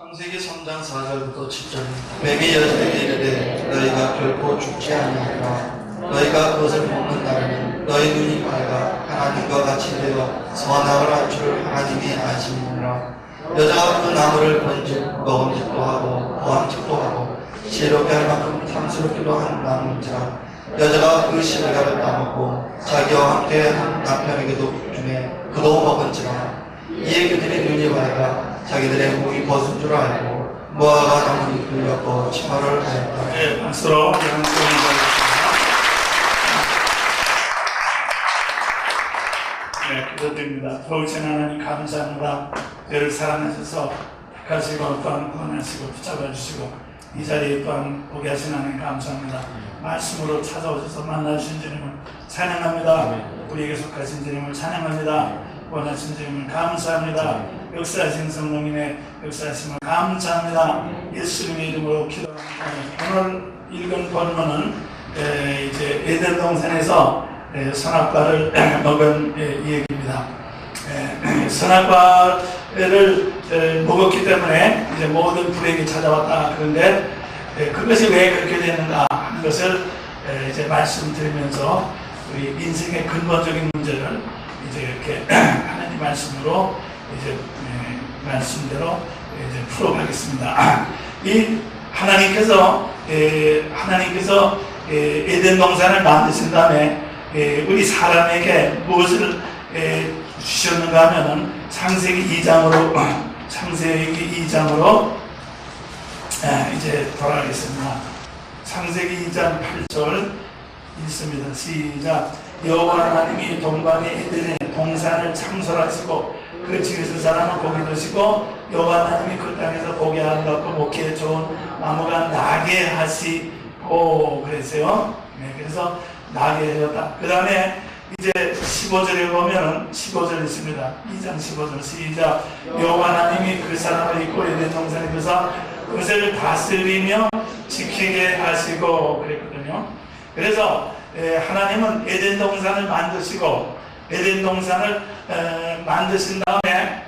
창세기 3장 4절부터 7절. 뱀이 여자에게 이르되 너희가 결코 죽지 아니하리라. 너희가 그것을 먹는 날에는 너희 눈이 밝아 하나님과 같이 되어 선악을 알 줄 하나님이 아시느니라. 여자가 그 나무를 본즉 먹음직도 하고 보암직도 하고 지혜롭게 할 만큼 탐스럽기도 한 나무인지라. 여자가 그 실과를 따먹고 자기와 함께 한 남편에게도 주매 그도 먹은지라. 이에 그들의 눈이 밝아 자기들의 목이 벗은 줄 알고 무화과 나무 잎을 엮어 치마를 하였다. 네, 박수로 네, 기도드립니다. 도우신 하나님 감사합니다. 저를 사랑하셔서 택하시고 또한 구원하시고 붙잡아주시고 이 자리에 또한 보게 하신 하나님 감사합니다. 말씀으로 찾아오셔서 만나주신 주님을 찬양합니다. 우리에게 속하신 주님을 찬양합니다. 원하신 주님을 감사합니다. 역사하신 성령님의 역사하심을 감사합니다. 예수님의 이름으로 기도합니다. 오늘 읽은 본문은 이제 에덴 동산에서 선악과를 먹은 이야기입니다. 선악과를 먹었기 때문에 이제 모든 불행이 찾아왔다. 그런데 그것이 왜 그렇게 됐는가 하는 것을 이제 말씀드리면서 우리 인생의 근본적인 문제를 이제 이렇게 하나님 말씀으로 이제 말씀대로 이제 풀어가겠습니다. 이 하나님께서 에덴 동산을 만드신 다음에 우리 사람에게 무엇을 주셨는가 하면은 창세기 2장으로 이제 돌아가겠습니다. 창세기 2장 8절 읽습니다. 시작. 여호와 하나님이 동방의 에덴에 동산을 창설하시고 그 지으신 사람은 고기 드시고 여호와 하나님이 그 땅에서 고기 아름답고 먹기에 좋은 나무가 나게 하시고 그랬어요. 네, 그래서 나게 하셨다. 그 다음에 이제 15절에 보면은 15절 있습니다. 2장 15절 시작. 여호와 하나님이 그 사람을 입고 에덴 동산에 두사 그것을 다스리며 지키게 하시고 그랬거든요. 그래서 하나님은 에덴 동산을 만드시고 에덴 동산을 만드신 다음에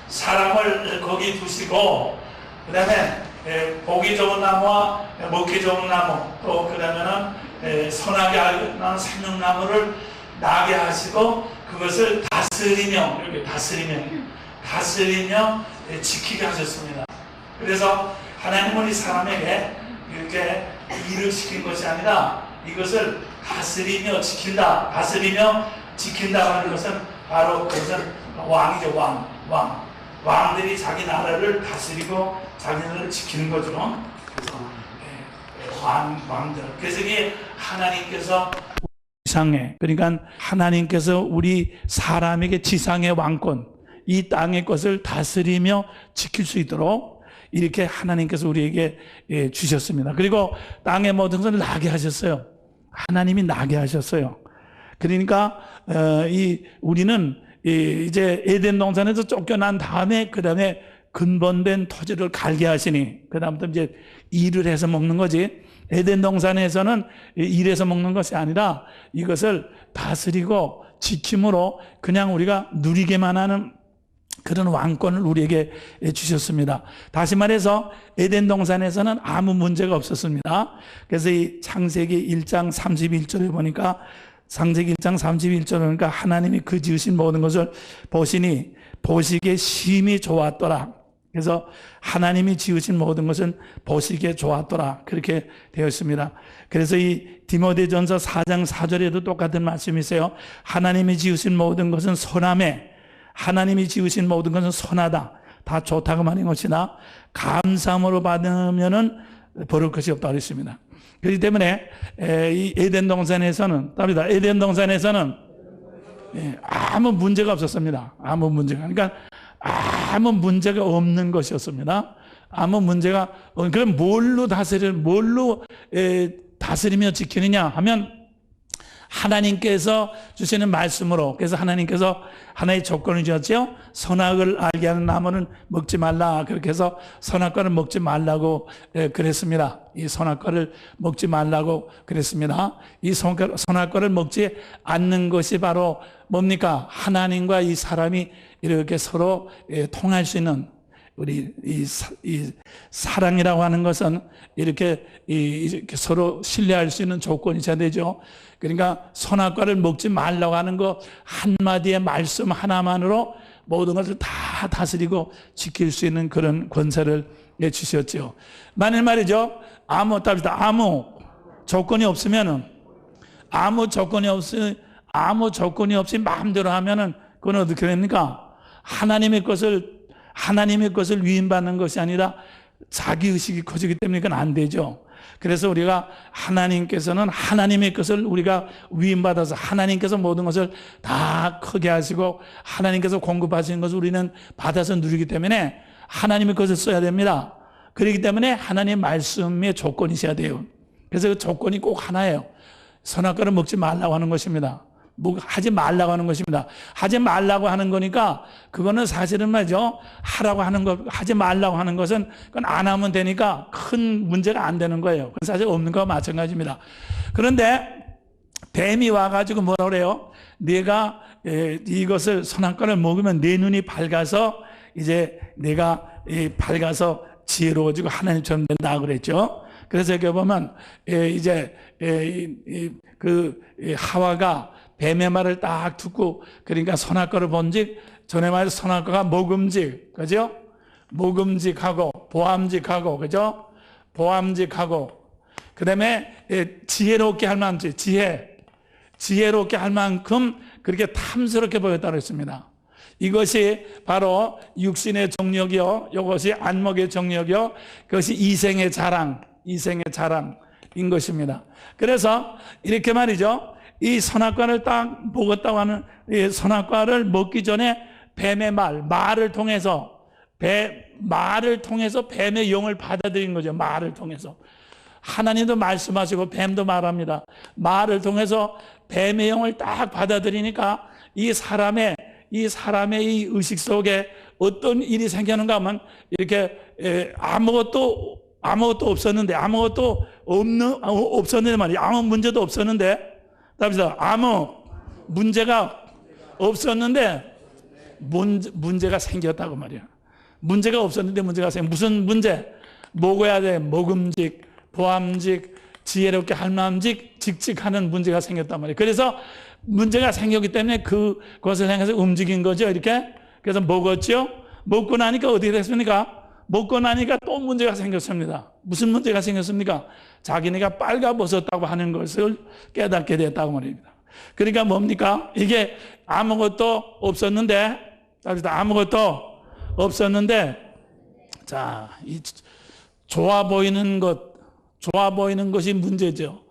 사람을 거기 두시고 그 다음에 보기 좋은 나무와 먹기 좋은 나무 또 그 다음에는 선하게 하는 생명나무를 나게 하시고 그것을 다스리며 이렇게 다스리며 지키게 하셨습니다. 그래서 하나님은 이 사람에게 이렇게 일을 시킨 것이 아니라 이것을 다스리며 지킨다. 다스리며 지킨다 하는 것은 바로 그것은 왕이죠. 왕들이 자기 나라를 다스리고 자기네를 지키는 거죠. 그래서 왕들. 그래서 이게 하나님께서 지상에, 그러니까 하나님께서 우리 사람에게 지상의 왕권, 이 땅의 것을 다스리며 지킬 수 있도록 이렇게 하나님께서 우리에게 주셨습니다. 그리고 땅의 모든 것을 나게 하셨어요. 하나님이 나게 하셨어요. 그러니까 우리는 이제 에덴 동산에서 쫓겨난 다음에 그 다음에 근본된 토지를 갈게 하시니 그 다음부터 이제 일을 해서 먹는 거지. 에덴 동산에서는 일해서 먹는 것이 아니라 이것을 다스리고 지킴으로 그냥 우리가 누리게만 하는 그런 왕권을 우리에게 주셨습니다. 다시 말해서 에덴 동산에서는 아무 문제가 없었습니다. 그래서 이 창세기 1장 31절에 보니까 창세기 1장 31절에 보니까 하나님이 그 지으신 모든 것을 보시니 보시기에 심히 좋았더라. 그래서 하나님이 지으신 모든 것은 보시기에 좋았더라. 그렇게 되어 있습니다. 그래서 이 디모데전서 4장 4절에도 똑같은 말씀이 있어요. 하나님이 지으신 모든 것은 선하매 하나님이 지으신 모든 것은 선하다. 다 좋다고 말한 것이나 감사함으로 받으면은 버릴 것이 없다고 했습니다. 그렇기 때문에 이 에덴 동산에서는 아무 문제가 없었습니다. 아무 문제가. 그러니까 아무 문제가 없는 것이었습니다. 아무 문제가, 그럼 뭘로 다스리며 지키느냐 하면 하나님께서 주시는 말씀으로. 그래서 하나님께서 하나의 조건을 주었죠. 선악을 알게 하는 나무는 먹지 말라. 그렇게 해서 선악과를 먹지 말라고 그랬습니다. 이 선악과를 먹지 말라고 그랬습니다. 이 선악과를 먹지 않는 것이 바로 뭡니까? 하나님과 이 사람이 이렇게 서로 통할 수 있는 우리 이 사랑이라고 하는 것은 이렇게 서로 신뢰할 수 있는 조건이 있어야 되죠. 그러니까 선악과를 먹지 말라고 하는 거 한마디의 말씀 하나만으로 모든 것을 다 다스리고 지킬 수 있는 그런 권세를 주셨죠. 만일 말이죠, 아무 조건이 없으면은, 아무 조건이 없이 마음대로 하면은 그건 어떻게 됩니까? 하나님의 것을 위임받는 것이 아니라 자기 의식이 커지기 때문에 그건 안 되죠. 그래서 우리가 하나님께서는 하나님의 것을 우리가 위임받아서 하나님께서 모든 것을 다 크게 하시고 하나님께서 공급하시는 것을 우리는 받아서 누리기 때문에 하나님의 것을 써야 됩니다. 그렇기 때문에 하나님의 말씀의 조건이 있어야 돼요. 그래서 그 조건이 꼭 하나예요. 선악과를 먹지 말라고 하는 것입니다. 하지 말라고 하는 것입니다. 하지 말라고 하는 거니까 그거는 사실은 말이죠, 하라고 하는 것, 하지 말라고 하는 것은 그건 안 하면 되니까 큰 문제가 안 되는 거예요. 그건 사실 없는 거와 마찬가지입니다. 그런데 뱀이 와가지고 뭐라 그래요? 내가 이것을 선악과를 먹으면 내 눈이 밝아서 이제 내가 밝아서 지혜로워지고 하나님처럼 된다 그랬죠. 그래서 여기 보면 이제 하와가 뱀의 말을 딱 듣고, 그러니까 선악과를 본즉, 전에 말해 선악과가 먹음직, 그죠? 먹음직하고 보암직하고, 그죠? 보암직하고, 그 다음에 지혜롭게 할 만큼, 지혜롭게 할 만큼 그렇게 탐스럽게 보였다고 했습니다. 이것이 바로 육신의 정력이요, 이것이 안목의 정력이요, 그것이 이생의 자랑인 것입니다. 그래서 이렇게 말이죠, 이 선악과를 딱 먹었다고 하는, 이 선악과를 먹기 전에 뱀의 말을 통해서 뱀의 영을 받아들인 거죠. 말을 통해서 하나님도 말씀하시고 뱀도 말합니다. 말을 통해서 뱀의 영을 딱 받아들이니까 이 사람의 이 의식 속에 어떤 일이 생기는가 하면, 이렇게 아무것도 없었는데 말이야. 아무 문제도 없었는데, 답니다. 아무 문제가 없었는데 문제가 생겼다고 말이야. 문제가 없었는데 문제가 생겨. 무슨 문제? 먹어야 돼. 먹음직, 보암직, 지혜롭게 할만함직, 직직하는 문제가 생겼단 말이에요. 그래서 문제가 생겼기 때문에 그것을 향해서 움직인 거죠. 이렇게. 그래서 먹었죠. 먹고 나니까 어떻게 됐습니까? 먹고 나니까 또 문제가 생겼습니다. 무슨 문제가 생겼습니까? 자기네가 빨가벗었다고 하는 것을 깨닫게 됐다고 말입니다. 그러니까 뭡니까? 이게 아무것도 없었는데, 자, 이 좋아 보이는 것이 문제죠.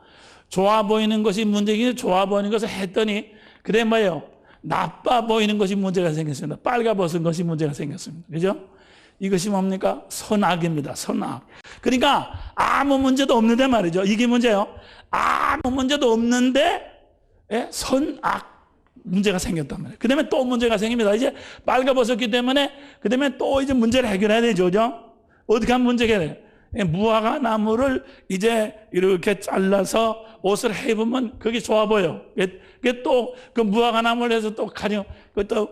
좋아 보이는 것이 문제긴, 좋아 보이는 것을 했더니, 그래 뭐예요? 나빠 보이는 것이 문제가 생겼습니다. 빨가벗은 것이 문제가 생겼습니다. 그죠? 이것이 뭡니까? 선악입니다. 선악. 그러니까 아무 문제도 없는데 말이죠. 이게 문제예요. 아무 문제도 없는데 선악 문제가 생겼단 말이에요. 그 다음에 또 문제가 생깁니다. 이제 빨가벗었기 때문에 그 다음에 또 이제 문제를 해결해야 되죠. 그죠? 어떻게 하면 문제가 해결해요? 무화과 나무를 이제 이렇게 잘라서 옷을 해입으면 그게 좋아 보여. 그게 또 그 무화과 나무를 해서 또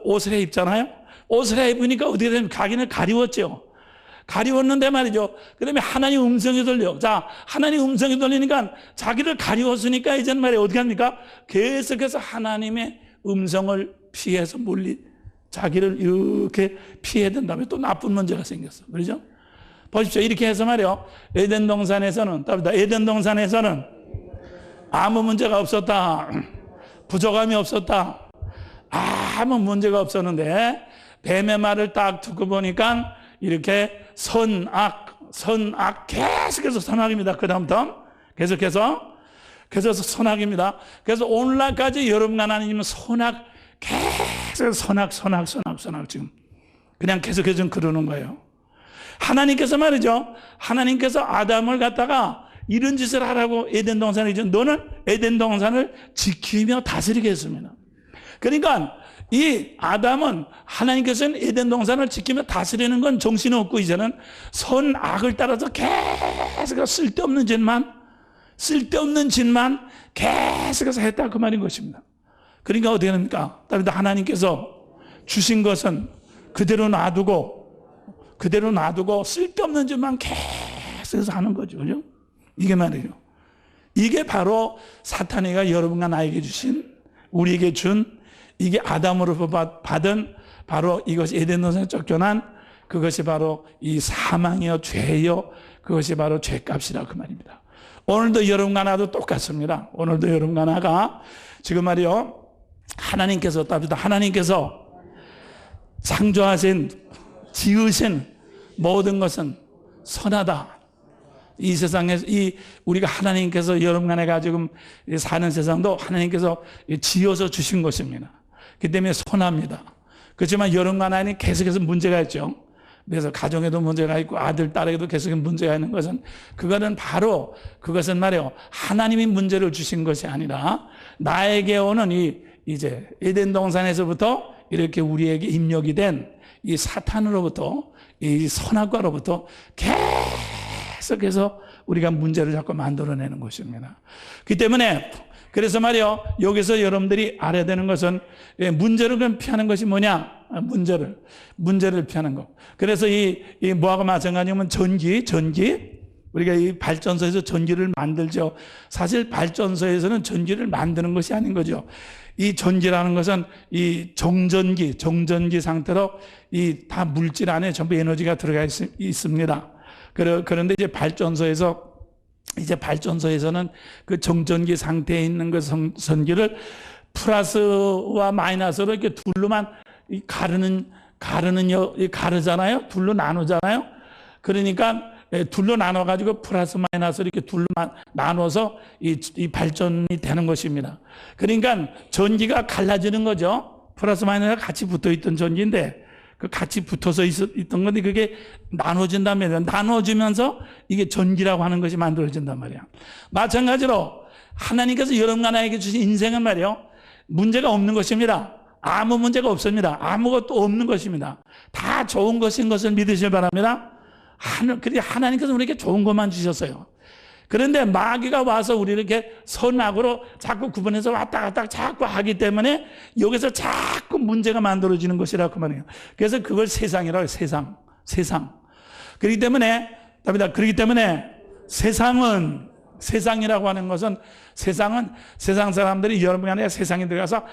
옷을 해 입잖아요. 옷을 해 입으니까 어떻게 되면 자기는 가리웠죠. 가리웠는데 말이죠. 그 다음에 하나님 음성이 들려. 자, 하나님 음성이 들리니까 자기를 가리웠으니까 이제는 말이에요. 어떻게 합니까? 계속해서 하나님의 음성을 피해서 자기를 이렇게 피해야 된다면 또 나쁜 문제가 생겼어. 그렇죠? 보십시오. 이렇게 해서 말이에요. 에덴 동산에서는 아무 문제가 없었다. 부족함이 없었다. 아무 문제가 없었는데 뱀의 말을 딱 듣고 보니까 이렇게 선악 계속해서 선악입니다. 그 다음부터 계속해서 선악입니다. 그래서 오늘날까지 여러분과 하나님은 계속 선악 지금 그냥 계속해서 그러는 거예요. 하나님께서 말이죠. 하나님께서 아담을 갖다가 이런 짓을 하라고 에덴 동산에 이제 너는 에덴 동산을 지키며 다스리게 했습니다. 그러니까 이 아담은 하나님께서는 에덴 동산을 지키며 다스리는 건 정신없고 이제는 선악을 따라서 계속 쓸데없는 짓만 계속해서 했다 그 말인 것입니다. 그러니까 어떻게 됩니까? 하나님께서 주신 것은 그대로 놔두고 그대로 놔두고 쓸데없는 짓만 계속해서 하는 거죠. 그죠? 이게 말이에요. 이게 바로 사탄이가 여러분과 나에게 주신, 우리에게 준, 이게 아담으로부터 받은 바로 이것이 에덴 동산에 쫓겨난 그것이 바로 이 사망이요, 죄요, 그것이 바로 죄값이라 그 말입니다. 오늘도 여러분과 나도 똑같습니다. 오늘도 여러분과 나가 지금 말이요, 하나님께서 창조하신, 지으신 모든 것은 선하다. 이 세상에서 우리가 하나님께서 여러분과 내가 지금 사는 세상도 하나님께서 지어서 주신 것입니다. 그 때문에 선합니다. 그렇지만 여러분과 나는 계속해서 문제가 있죠. 그래서 가정에도 문제가 있고 아들, 딸에게도 계속 문제가 있는 것은 그것은 말이에요. 하나님이 문제를 주신 것이 아니라 나에게 오는 이제 에덴 동산에서부터 이렇게 우리에게 입력이 된 이 사탄으로부터, 이 선악과로부터 계속해서 우리가 문제를 자꾸 만들어내는 것입니다. 그렇기 때문에 그래서 말이요, 여기서 여러분들이 알아야 되는 것은 문제를 피하는 것이 뭐냐? 문제를 피하는 것. 그래서 이 뭐하고 마찬가지면 전기, 우리가 이 발전소에서 전기를 만들죠. 사실 발전소에서는 전기를 만드는 것이 아닌 거죠. 이 전기라는 것은 이 정전기 상태로 이 다 물질 안에 전부 에너지가 들어가 있습니다. 그런데 이제 발전소에서는 그 정전기 상태에 있는 그 전기를 플러스와 마이너스로 이렇게 둘로만 가르잖아요. 둘로 나누잖아요. 그러니까 둘로 나눠가지고 플러스 마이너스 이렇게 둘로 나눠서 이 발전이 되는 것입니다. 그러니까 전기가 갈라지는 거죠. 플러스 마이너스가 같이 붙어 있던 전기인데 그 같이 붙어서 있던 건데 그게 나눠진단 말이에요. 나눠지면서 이게 전기라고 하는 것이 만들어진단 말이야. 마찬가지로 하나님께서 여러분과 나에게 주신 인생은 말이에요. 문제가 없는 것입니다. 아무 문제가 없습니다. 아무것도 없는 것입니다. 다 좋은 것인 것을 믿으시길 바랍니다. 하나님께서 우리에게 좋은 것만 주셨어요. 그런데 마귀가 와서 우리를 이렇게 선악으로 자꾸 구분해서 왔다 갔다 자꾸 하기 때문에 여기서 자꾸 문제가 만들어지는 것이라고 말해요. 그래서 그걸 세상이라고 해요. 세상. 그렇기 때문에 세상이라고 하는 것은 세상 사람들이 여러분 안에 세상에 들어가서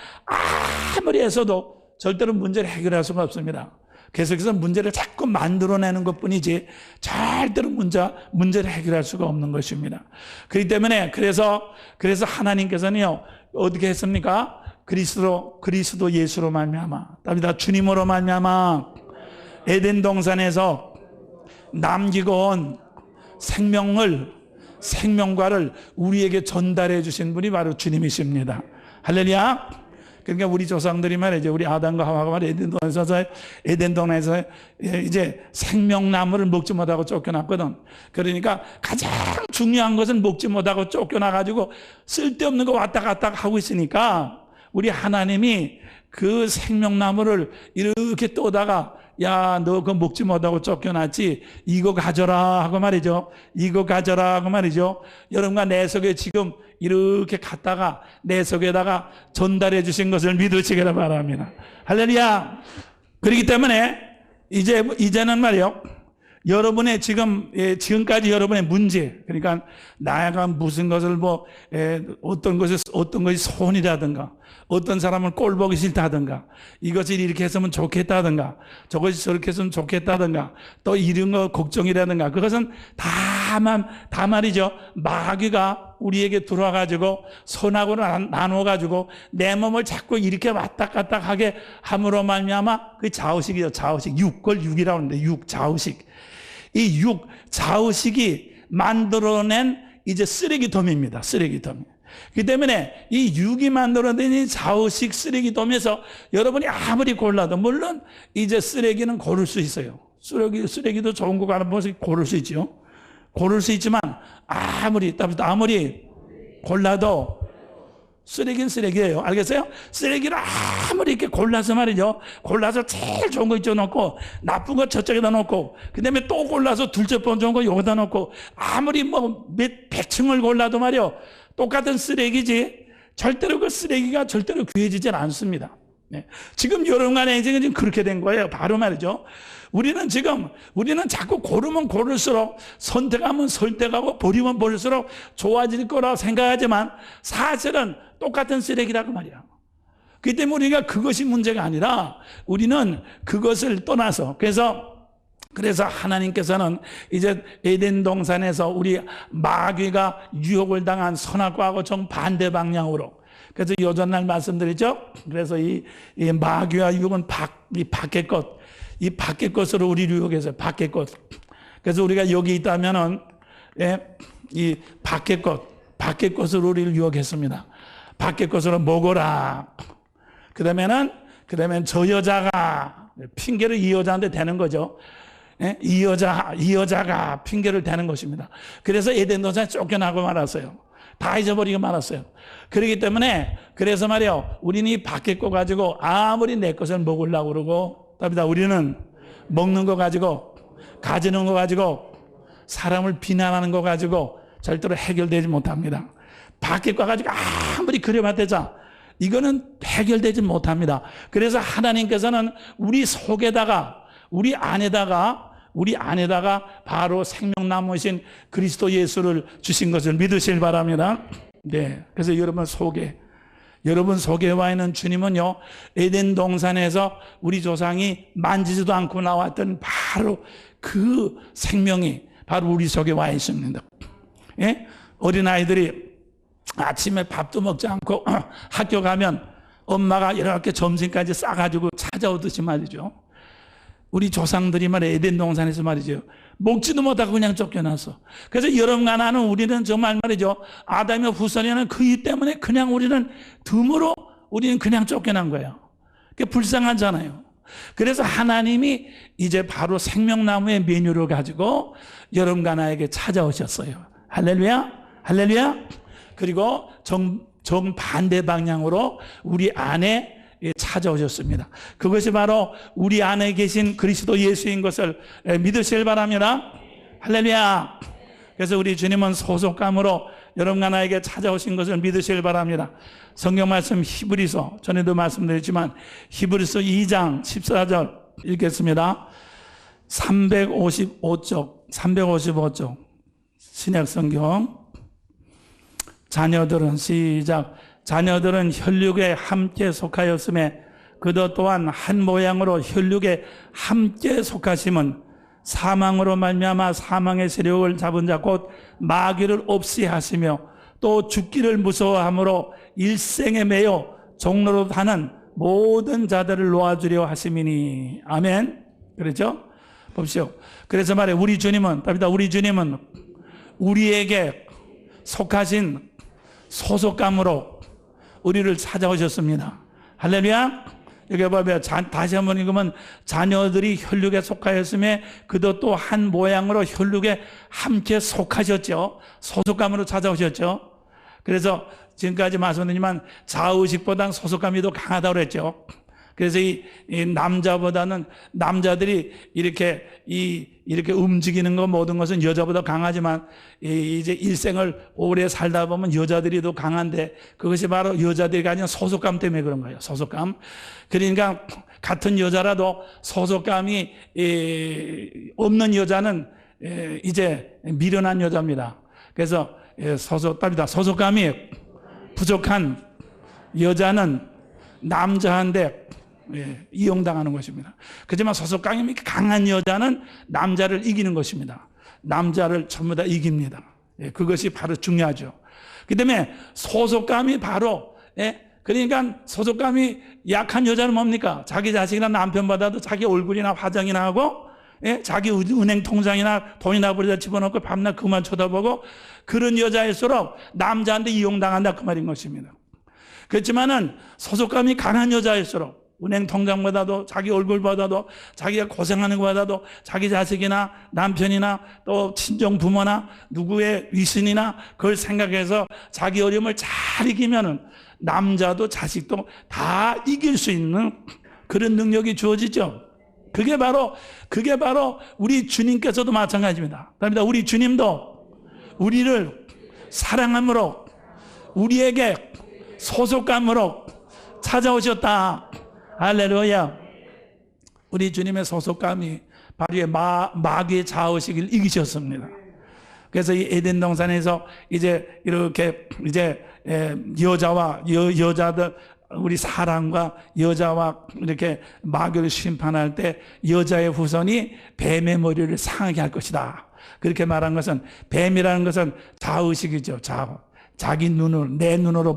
아무리 해서도 절대로 문제를 해결할 수가 없습니다. 계속해서 문제를 자꾸 만들어내는 것뿐이지 절대로 문제를 해결할 수가 없는 것입니다. 그렇기 때문에 그래서 하나님께서는요 어떻게 했습니까? 그리스도 예수로 말미암아, 답니다. 주님으로 말미암아 에덴 동산에서 남기고 온 생명과를 우리에게 전달해 주신 분이 바로 주님이십니다. 할렐루야. 그러니까 우리 조상들이 말이죠. 우리 아담과 하와가 말이죠. 에덴 동산에서 이제 생명나무를 먹지 못하고 쫓겨났거든. 그러니까 가장 중요한 것은 먹지 못하고 쫓겨나가지고 쓸데없는 거 왔다 갔다 하고 있으니까 우리 하나님이 그 생명나무를 이렇게 떠다가 야, 너 그거 먹지 못하고 쫓겨났지? 이거 가져라 하고 말이죠. 여러분과 내 속에 지금 이렇게 갖다가 내 속에다가 전달해 주신 것을 믿으시기를 바랍니다. 할렐루야. 그렇기 때문에 이제는 말이요. 여러분의 지금까지 여러분의 문제, 그러니까 나가 무슨 것을 어떤 것이 손이라든가, 어떤 사람을 꼴 보기 싫다든가, 이것을 이렇게 했으면 좋겠다든가, 저것이 저렇게 했으면 좋겠다든가, 또 이런 거 걱정이라든가, 그것은 다 말이죠. 마귀가 우리에게 들어와가지고 선악으로 나눠가지고 내 몸을 자꾸 이렇게 왔다 갔다 하게 함으로 말미암아 그 좌우식이죠. 좌우식. 그걸 육이라고 하는데 좌우식. 이 좌우식이 만들어낸 이제 쓰레기돔입니다. 쓰레기돔. 그렇기 때문에 이 육이 만들어낸 이 좌우식 쓰레기돔에서 여러분이 아무리 골라도, 물론 이제 쓰레기는 고를 수 있어요. 쓰레기도 좋은 거 가는 것을 고를 수 있죠. 고를 수 있지만 아무리 골라도 쓰레기는 쓰레기예요. 알겠어요? 쓰레기를 아무리 이렇게 골라서 말이죠. 골라서 제일 좋은 거 이쪽에 놓고 나쁜 거 저쪽에다 놓고 그다음에 또 골라서 둘째 번 좋은 거 여기다 놓고 아무리 몇 100층을 골라도 말이요. 똑같은 쓰레기지 절대로 그 쓰레기가 절대로 귀해지진 않습니다. 네. 지금 여러분간의 인생은 지금 그렇게 된 거예요. 바로 말이죠. 우리는 자꾸 고르면 고를수록, 선택하면 선택하고 버리면 버릴수록 좋아질 거라고 생각하지만 사실은 똑같은 쓰레기라고 말이야. 그렇기 때문에 우리가 그것이 문제가 아니라 우리는 그것을 떠나서, 그래서 하나님께서는 이제 에덴 동산에서 우리 마귀가 유혹을 당한 선악과하고 정반대 방향으로, 그래서 요전날 말씀드렸죠. 그래서 이 마귀와 유혹은 이 밖의 것으로 우리를 유혹해서 밖의 것. 그래서 우리가 여기 있다면은 이 밖의 것으로 우리를 유혹했습니다. 밖의 것으로 먹어라. 그다음에 저 여자가 핑계를 이 여자한테 대는 거죠. 이 여자가 핑계를 대는 것입니다. 그래서 에덴 동산에 쫓겨나고 말았어요. 다 잊어버리고 말았어요. 그렇기 때문에, 그래서 말이요, 우리는 이 밖에 거 가지고 아무리 내 것을 먹으려고 그러고, 답니다. 우리는 먹는 거 가지고, 가지는 거 가지고, 사람을 비난하는 거 가지고 절대로 해결되지 못합니다. 밖에 거 가지고 아무리 그려봤대자 이거는 해결되지 못합니다. 그래서 하나님께서는 우리 속에다가, 우리 안에다가 바로 생명나무이신 그리스도 예수를 주신 것을 믿으실 바랍니다. 네. 그래서 여러분 속에 와 있는 주님은요, 에덴 동산에서 우리 조상이 만지지도 않고 나왔던 바로 그 생명이 바로 우리 속에 와 있습니다. 예? 어린아이들이 아침에 밥도 먹지 않고 학교 가면 엄마가 이렇게 점심까지 싸가지고 찾아오듯이 말이죠. 우리 조상들이 말이에요. 에덴 동산에서 말이죠. 먹지도 못하고 그냥 쫓겨났어. 그래서 여러분과 나는, 우리는 정말 말이죠. 아담의 후손이라는 그 이 때문에 그냥 우리는 그냥 쫓겨난 거예요. 그게 불쌍하잖아요. 그래서 하나님이 이제 바로 생명나무의 메뉴를 가지고 여러분과 나에게 찾아오셨어요. 할렐루야. 할렐루야. 그리고 정반대 방향으로 우리 안에 찾아오셨습니다. 그것이 바로 우리 안에 계신 그리스도 예수인 것을 믿으실 바랍니다. 할렐루야. 그래서 우리 주님은 소속감으로 여러분과 나에게 찾아오신 것을 믿으실 바랍니다. 성경 말씀 히브리서, 전에도 말씀드렸지만 히브리서 2장 14절 읽겠습니다. 355쪽 신약성경. 자녀들은 혈육에 함께 속하였음에 그도 또한 한 모양으로 혈육에 함께 속하심은 사망으로 말미암아 사망의 세력을 잡은 자 곧 마귀를 없이 하시며 또 죽기를 무서워함으로 일생에 매여 종로로 타는 모든 자들을 놓아주려 하심이니. 아멘. 그렇죠? 봅시오. 그래서 말해, 우리 주님은 우리에게 속하신 소속감으로 우리를 찾아오셨습니다. 할렐루야. 여기 봐봐요. 다시 한번 읽으면 자녀들이 혈육에 속하였음에 그도 또 한 모양으로 혈육에 함께 속하셨죠. 소속감으로 찾아오셨죠. 그래서 지금까지 말씀드리지만 자의식보다는 소속감이 더 강하다고 그랬죠. 그래서 이 남자보다는, 남자들이 이렇게 움직이는 것, 모든 것은 여자보다 강하지만 이제 일생을 오래 살다 보면 여자들이 더 강한데, 그것이 바로 여자들이 가진 소속감 때문에 그런 거예요. 소속감. 그러니까 같은 여자라도 소속감이 없는 여자는 이제 미련한 여자입니다. 그래서 소속감이 부족한 여자는 남자한테 이용당하는 것입니다. 그렇지만 소속감이 강한 여자는 남자를 이기는 것입니다. 남자를 전부 다 이깁니다. 그것이 바로 중요하죠. 그 다음에 소속감이 바로, 그러니까 소속감이 약한 여자는 뭡니까? 자기 자식이나 남편보다도 자기 얼굴이나 화장이나 하고, 자기 은행 통장이나 돈이나 버리다 집어넣고 밤낮 그만 쳐다보고, 그런 여자일수록 남자한테 이용당한다, 그 말인 것입니다. 그렇지만은 소속감이 강한 여자일수록 은행 통장보다도 자기 얼굴보다도 자기가 고생하는 것보다도 자기 자식이나 남편이나 또 친정 부모나 누구의 위신이나 그걸 생각해서 자기 어려움을 잘 이기면은 남자도 자식도 다 이길 수 있는 그런 능력이 주어지죠. 그게 바로 우리 주님께서도 마찬가지입니다. 그러니까 우리 주님도 우리를 사랑함으로 우리에게 소속감으로 찾아오셨다. 할렐루야. 우리 주님의 소속감이 바로 이 마귀의 좌우식을 이기셨습니다. 그래서 이 에덴 동산에서 이제 이렇게 이제 여자와 여자들 우리 사람과 여자와 이렇게 마귀를 심판할 때 여자의 후손이 뱀의 머리를 상하게 할 것이다. 그렇게 말한 것은 뱀이라는 것은 좌우식이죠. 좌우. 자기 눈을 내 눈으로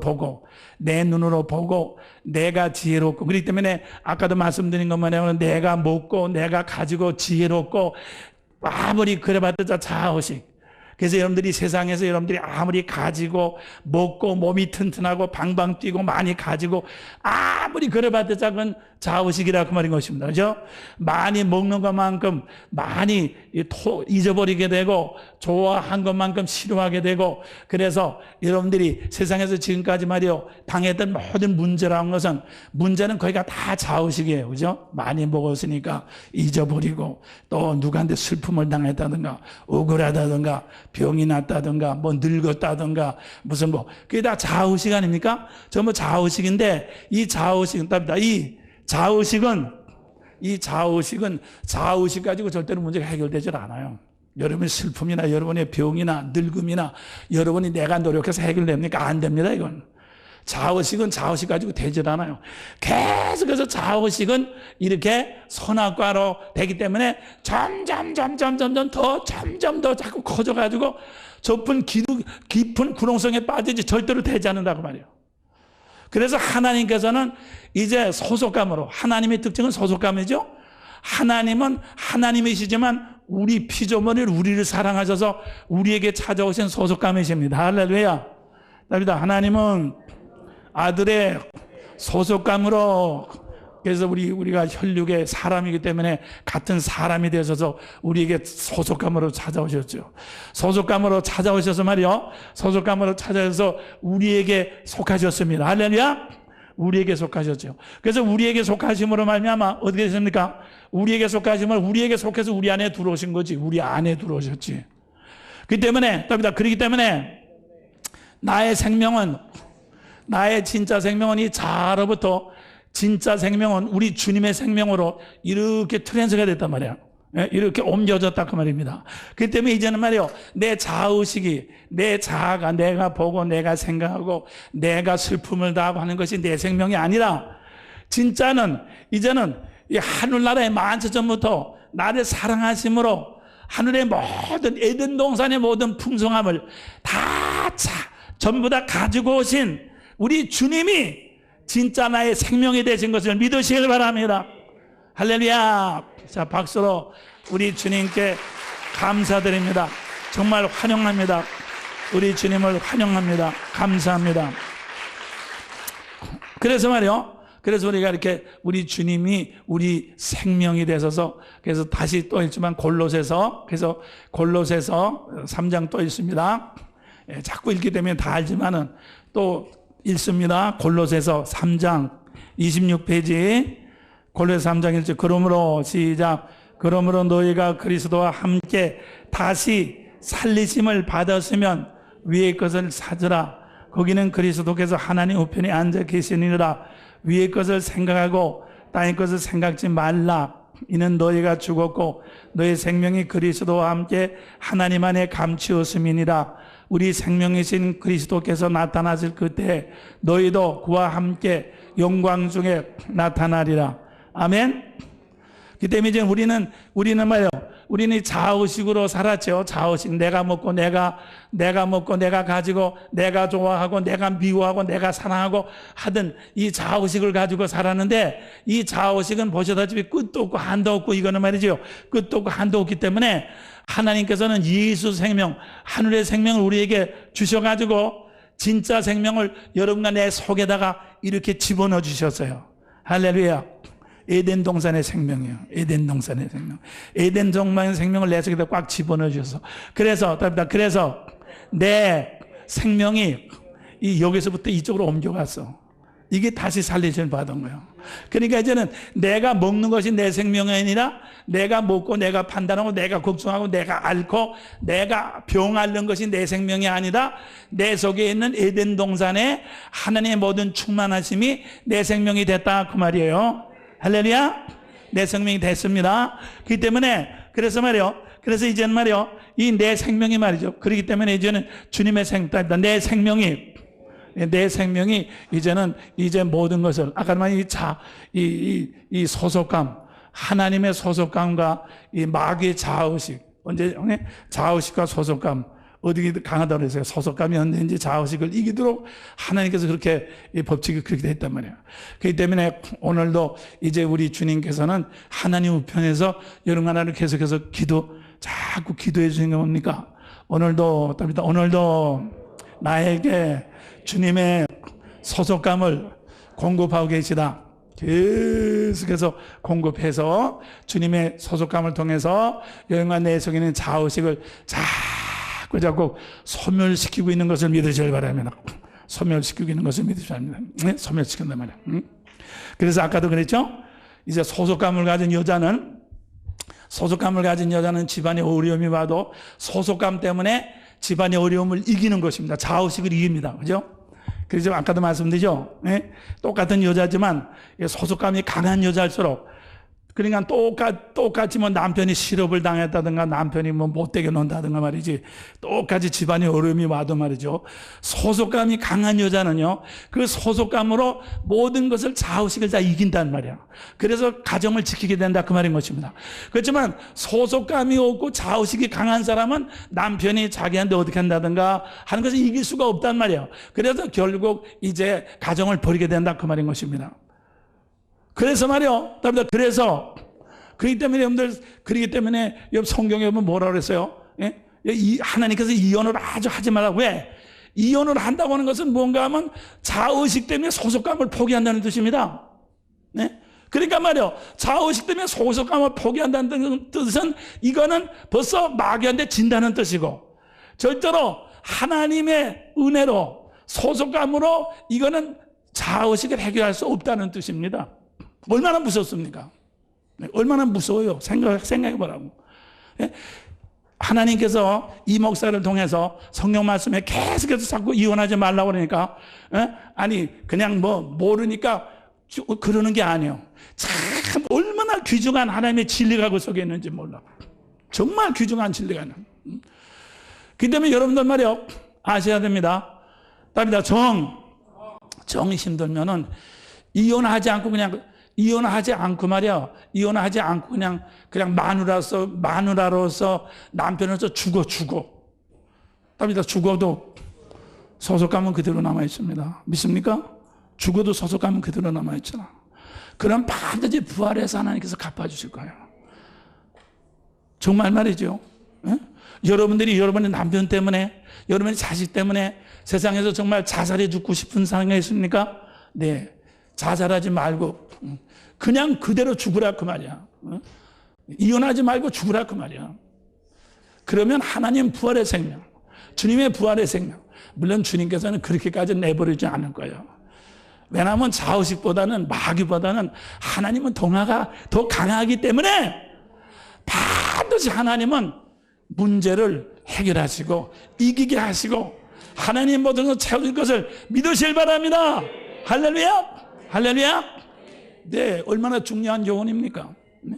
보고 내가 지혜롭고 그렇기 때문에 아까도 말씀드린 것만 해도 내가 먹고 내가 가지고 지혜롭고 아무리 그래봤자 좌우식. 그래서 여러분들이 세상에서 여러분들이 아무리 가지고 먹고 몸이 튼튼하고 방방 뛰고 많이 가지고 아무리 그래봤자 그건 좌우식이라 그 말인 것입니다. 그죠? 많이 먹는 것만큼 많이 잊어버리게 되고 좋아한 것만큼 싫어하게 되고 그래서 여러분들이 세상에서 지금까지 말이요 당했던 모든 문제라는 것은 문제는 거기가 다 좌우식이에요. 그죠? 많이 먹었으니까 잊어버리고 또 누구한테 슬픔을 당했다든가 억울하다든가 병이 났다든가 뭐 늙었다든가 무슨 뭐 그게 다 좌우식 아닙니까? 전부 좌우식인데 이 좌우식은 답니다. 이 좌우식은 좌우식 가지고 절대로 문제가 해결되질 않아요. 여러분의 슬픔이나 여러분의 병이나 늙음이나 여러분이 내가 노력해서 해결됩니까? 안 됩니다. 이건 좌우식은 좌우식 가지고 되질 않아요. 계속해서 좌우식은 이렇게 선악과로 되기 때문에 점점 더 자꾸 커져가지고 깊은 구렁성에 빠지지 절대로 되지 않는다고 말이에요. 그래서 하나님께서는 이제 소속감으로 하나님의 특징은 소속감이죠. 하나님은 하나님이시지만 우리 피조물을 우리를 사랑하셔서 우리에게 찾아오신 소속감이십니다. 할렐루야. 하나님은 아들의 소속감으로 그래서 우리가 혈육의 사람이기 때문에 같은 사람이 되셔서 우리에게 소속감으로 찾아오셨죠. 소속감으로 찾아오셔서 말이요. 소속감으로 찾아오셔서 우리에게 속하셨습니다. 할렐루야. 우리에게 속하셨죠. 그래서 우리에게 속하심으로 말미암아 어떻게 되십니까? 우리에게 속하심을 우리에게 속해서 우리 안에 들어오신 거지. 우리 안에 들어오셨지. 그렇기 때문에 나의 생명은 나의 진짜 생명은 이 자아로부터 진짜 생명은 우리 주님의 생명으로 이렇게 트랜스가 됐단 말이야. 이렇게 옮겨졌다 그 말입니다. 그렇기 때문에 이제는 말이요. 내 자의식이 내 자아가 내가 보고 내가 생각하고 내가 슬픔을 다하고 하는 것이 내 생명이 아니라 진짜는 이제는 이 하늘나라의 만천전부터 나를 사랑하심으로 하늘의 모든 에덴 동산의 모든 풍성함을 전부 다 가지고 오신 우리 주님이 진짜 나의 생명이 되신 것을 믿으시길 바랍니다. 할렐루야. 자, 박수로 우리 주님께 감사드립니다. 정말 환영합니다. 우리 주님을 환영합니다. 감사합니다. 그래서 말이요. 그래서 우리가 이렇게 우리 주님이 우리 생명이 되셔서 그래서 다시 또 있지만 골로새서 3장 또 있습니다. 자꾸 읽기 때문에 다 알지만은 또 읽습니다. 골로새서 3장 26페이지 골로새 3장 1절 그러므로 시작 그러므로 너희가 그리스도와 함께 다시 살리심을 받았으면 위의 것을 찾으라. 거기는 그리스도께서 하나님 우편에 앉아 계시니라. 위의 것을 생각하고 땅의 것을 생각지 말라. 이는 너희가 죽었고 너희 생명이 그리스도와 함께 하나님 안에 감추었음이니라. 우리 생명이신 그리스도께서 나타나실 그때 너희도 그와 함께 영광 중에 나타나리라. 아멘. 그 때문에 이제 우리는 말이요. 우리는 좌우식으로 살았죠. 좌우식. 내가 먹고 내가 가지고 내가 좋아하고 내가 미워하고 내가 사랑하고 하던 이 좌우식을 가지고 살았는데 이 좌우식은 보시다시피 끝도 없고 한도 없고 이거는 말이죠. 끝도 없고 한도 없기 때문에 하나님께서는 예수 생명, 하늘의 생명을 우리에게 주셔가지고 진짜 생명을 여러분과 내 속에다가 이렇게 집어넣어 주셨어요. 할렐루야. 에덴 동산의 생명이요. 에덴 동산의 생명. 에덴 동산의 생명을 내 속에다 꽉 집어넣어 주셔서. 그래서 내 생명이 여기서부터 이쪽으로 옮겨갔어. 이게 다시 살리심을 받은 거예요. 그러니까 이제는 내가 먹는 것이 내 생명이 아니라 내가 먹고 내가 판단하고 내가 걱정하고 내가 앓고 내가 병 앓는 것이 내 생명이 아니라 내 속에 있는 에덴 동산에 하나님의 모든 충만하심이 내 생명이 됐다 그 말이에요. 할렐루야. 내 생명이 됐습니다. 그렇기 때문에 그래서 말이요. 그래서 이제는 말이요. 이 내 생명이 말이죠. 그렇기 때문에 이제는 주님의 생명입니다. 내 생명이 이제는 이제 모든 것을 아까 말한 이 소속감, 하나님의 소속감과 이 마귀의 좌우식, 언제 좌우식과 소속감 어디 강하다고 그랬어요. 소속감이 언제든지 좌우식을 이기도록 하나님께서 그렇게 이 법칙이 그렇게 됐단 말이에요. 그렇기 때문에 오늘도 이제 우리 주님께서는 하나님 우편에서 여러분 하나를 계속해서 자꾸 기도해 주시는 게 뭡니까? 오늘도 나에게 주님의 소속감을 공급하고 계시다. 계속해서 공급해서 주님의 소속감을 통해서 여러분과 내 속에 있는 좌우식을 자꾸 소멸시키고 있는 것을 믿으시길 바랍니다. 소멸시키고 있는 것을 믿으시기 바랍니다. 네? 소멸시킨단 말이야. 그래서 아까도 그랬죠? 이제 소속감을 가진 여자는 집안의 어려움이 와도 소속감 때문에 집안의 어려움을 이기는 것입니다. 좌우식을 이깁니다. 그죠? 그래서 아까도 말씀드렸죠? 네? 똑같은 여자지만 소속감이 강한 여자일수록 그러니까 똑같이 뭐 남편이 실업을 당했다든가 남편이 뭐 못되게 논다든가 말이지 똑같이 집안에 어려움이 와도 말이죠. 소속감이 강한 여자는요. 그 소속감으로 모든 것을 좌우식을 다 이긴단 말이야. 그래서 가정을 지키게 된다 그 말인 것입니다. 그렇지만 소속감이 없고 좌우식이 강한 사람은 남편이 자기한테 어떻게 한다든가 하는 것을 이길 수가 없단 말이에요. 그래서 결국 이제 가정을 버리게 된다 그 말인 것입니다. 그래서 말이요. 그래서 그렇기 때문에 여러분들 그렇기 때문에 성경에 보면 뭐라 그랬어요? 예? 하나님께서 이혼을 아주 하지 말라고. 왜? 이혼을 한다고 하는 것은 뭔가 하면 자의식 때문에 소속감을 포기한다는 뜻입니다. 네? 그러니까 말이요. 자의식 때문에 소속감을 포기한다는 뜻은 이거는 벌써 마귀한테 진다는 뜻이고 절대로 하나님의 은혜로 소속감으로 이거는 자의식을 해결할 수 없다는 뜻입니다. 얼마나 무섭습니까? 얼마나 무서워요. 생각해 보라고. 하나님께서 이 목사를 통해서 성령 말씀에 계속해서 자꾸 이혼하지 말라고 그러니까, 아니, 그냥 뭐 모르니까 그러는 게 아니에요. 참, 얼마나 귀중한 하나님의 진리가 그 속에 있는지 몰라. 정말 귀중한 진리가 있는. 그 때문에 여러분들 말이요. 아셔야 됩니다. 답니다. 정이 힘들면은 이혼하지 않고 그냥 마누라로서 남편으로서 죽어. 답니다. 죽어도 소속감은 그대로 남아 있습니다. 믿습니까? 죽어도 소속감은 그대로 남아 있잖아. 그럼 반드시 부활해서 하나님께서 갚아주실 거예요. 정말 말이죠. 에? 여러분들이 여러분의 남편 때문에, 여러분의 자식 때문에 세상에서 정말 자살해 죽고 싶은 상황이 있습니까? 네. 자살하지 말고 그냥 그대로 죽으라 그 말이야. 이혼하지 말고 죽으라 그 말이야. 그러면 하나님 부활의 생명, 주님의 부활의 생명. 물론 주님께서는 그렇게까지 내버리지 않을 거예요. 왜냐하면 좌우식보다는 마귀보다는 하나님은 동화가 더 강하기 때문에 반드시 하나님은 문제를 해결하시고 이기게 하시고 하나님 모든 걸 채워줄 것을 믿으실 바랍니다. 할렐루야. 할렐루야. 네, 얼마나 중요한 조언입니까? 네.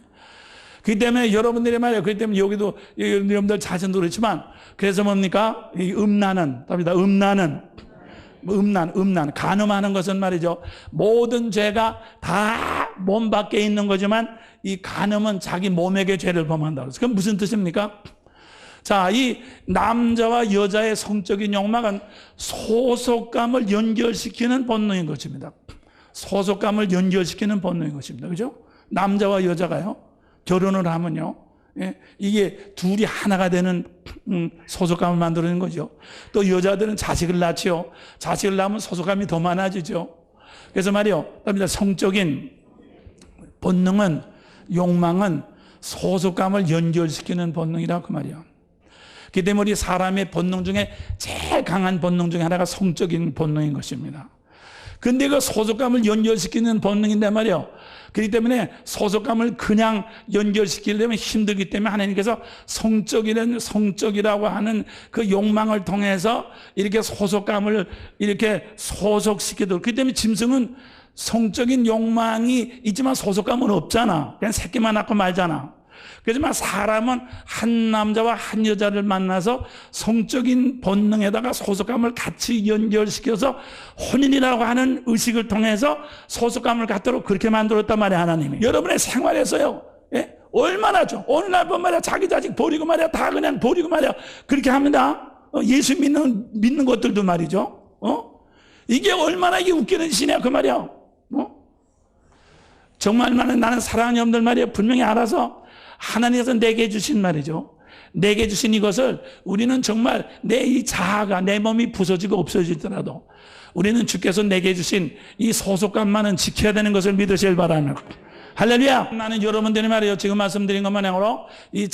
그렇기 때문에 여러분들이 말이에요. 그렇기 때문에 여기도 여러분들 자신도 그렇지만 그래서 뭡니까? 이 음란은 간음하는 것은 말이죠. 모든 죄가 다 몸 밖에 있는 거지만 이 간음은 자기 몸에게 죄를 범한다고 해서 그건 무슨 뜻입니까? 자, 이 남자와 여자의 성적인 욕망은 소속감을 연결시키는 본능인 것입니다. 소속감을 연결시키는 본능인 것입니다. 그죠? 남자와 여자가요, 결혼을 하면요, 이게 둘이 하나가 되는 소속감을 만들어내는 거죠. 또 여자들은 자식을 낳지요. 자식을 낳으면 소속감이 더 많아지죠. 그래서 말이요, 성적인 본능은, 욕망은 소속감을 연결시키는 본능이라고 그 말이에요. 그렇기 때문에 우리 사람의 본능 중에 제일 강한 본능 중에 하나가 성적인 본능인 것입니다. 근데 그 소속감을 연결시키는 본능인데 말이에요. 그렇기 때문에 소속감을 그냥 연결시키려면 힘들기 때문에 하나님께서 성적이라고 하는 그 욕망을 통해서 이렇게 소속감을 이렇게 소속시키도록. 그렇기 때문에 짐승은 성적인 욕망이 있지만 소속감은 없잖아. 그냥 새끼만 낳고 말잖아. 그렇지만 사람은 한 남자와 한 여자를 만나서 성적인 본능에다가 소속감을 같이 연결시켜서 혼인이라고 하는 의식을 통해서 소속감을 갖도록 그렇게 만들었단 말이야, 하나님이. 여러분의 생활에서요, 예? 얼마나 좀 오늘날 보면 말이야, 자기 자식 버리고 말이야, 다 그냥 버리고 말이야, 그렇게 합니다. 예수 믿는 것들도 말이죠. 이게 얼마나 이게 웃기는 짓이냐 그 말이야. 정말 나는 사랑하는 여러분들 말이야, 분명히 알아서 하나님께서 내게 주신 말이죠. 내게 주신 이것을 우리는 정말 내 이 자아가, 내 몸이 부서지고 없어지더라도 우리는 주께서 내게 주신 이 소속감만은 지켜야 되는 것을 믿으시길 바랍니다. 할렐루야. 나는 여러분들이 말이에요, 지금 말씀드린 것만으로 이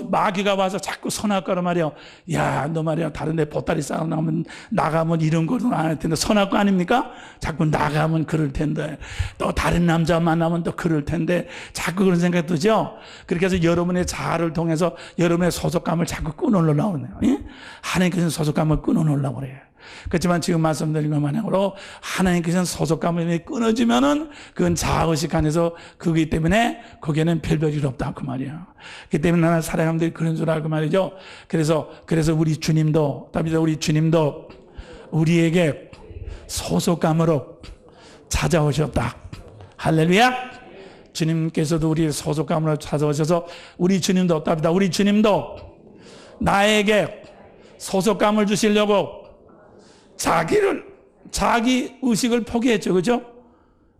마귀가 와서 자꾸 선악과로 말이에요, 야, 너 말이야, 다른 데 보따리 싸움 나가면 이런 거는 안 할 텐데, 선악과 아닙니까? 자꾸 나가면 그럴 텐데, 또 다른 남자 만나면 또 그럴 텐데, 자꾸 그런 생각이 드죠? 그렇게 해서 여러분의 자아를 통해서 여러분의 소속감을 자꾸 끊어놓으려고 그래요. 예? 하나님께서는 소속감을 끊어놓으려고 그래요. 그렇지만 지금 말씀드린 것만으로 하나님께서는 소속감이 끊어지면은 그건 자아의식 안에서 그기 때문에 거기에는 별별 일 없다 그 말이야. 그렇기 때문에 나는 사람들이 그런 줄 알고 말이죠. 그래서 우리 주님도, 다비다 우리 주님도 우리에게 소속감으로 찾아오셨다. 할렐루야. 주님께서도 우리의 소속감으로 찾아오셔서 우리 주님도, 다비다 우리 주님도 나에게 소속감을 주시려고 자기 의식을 포기했죠. 그죠?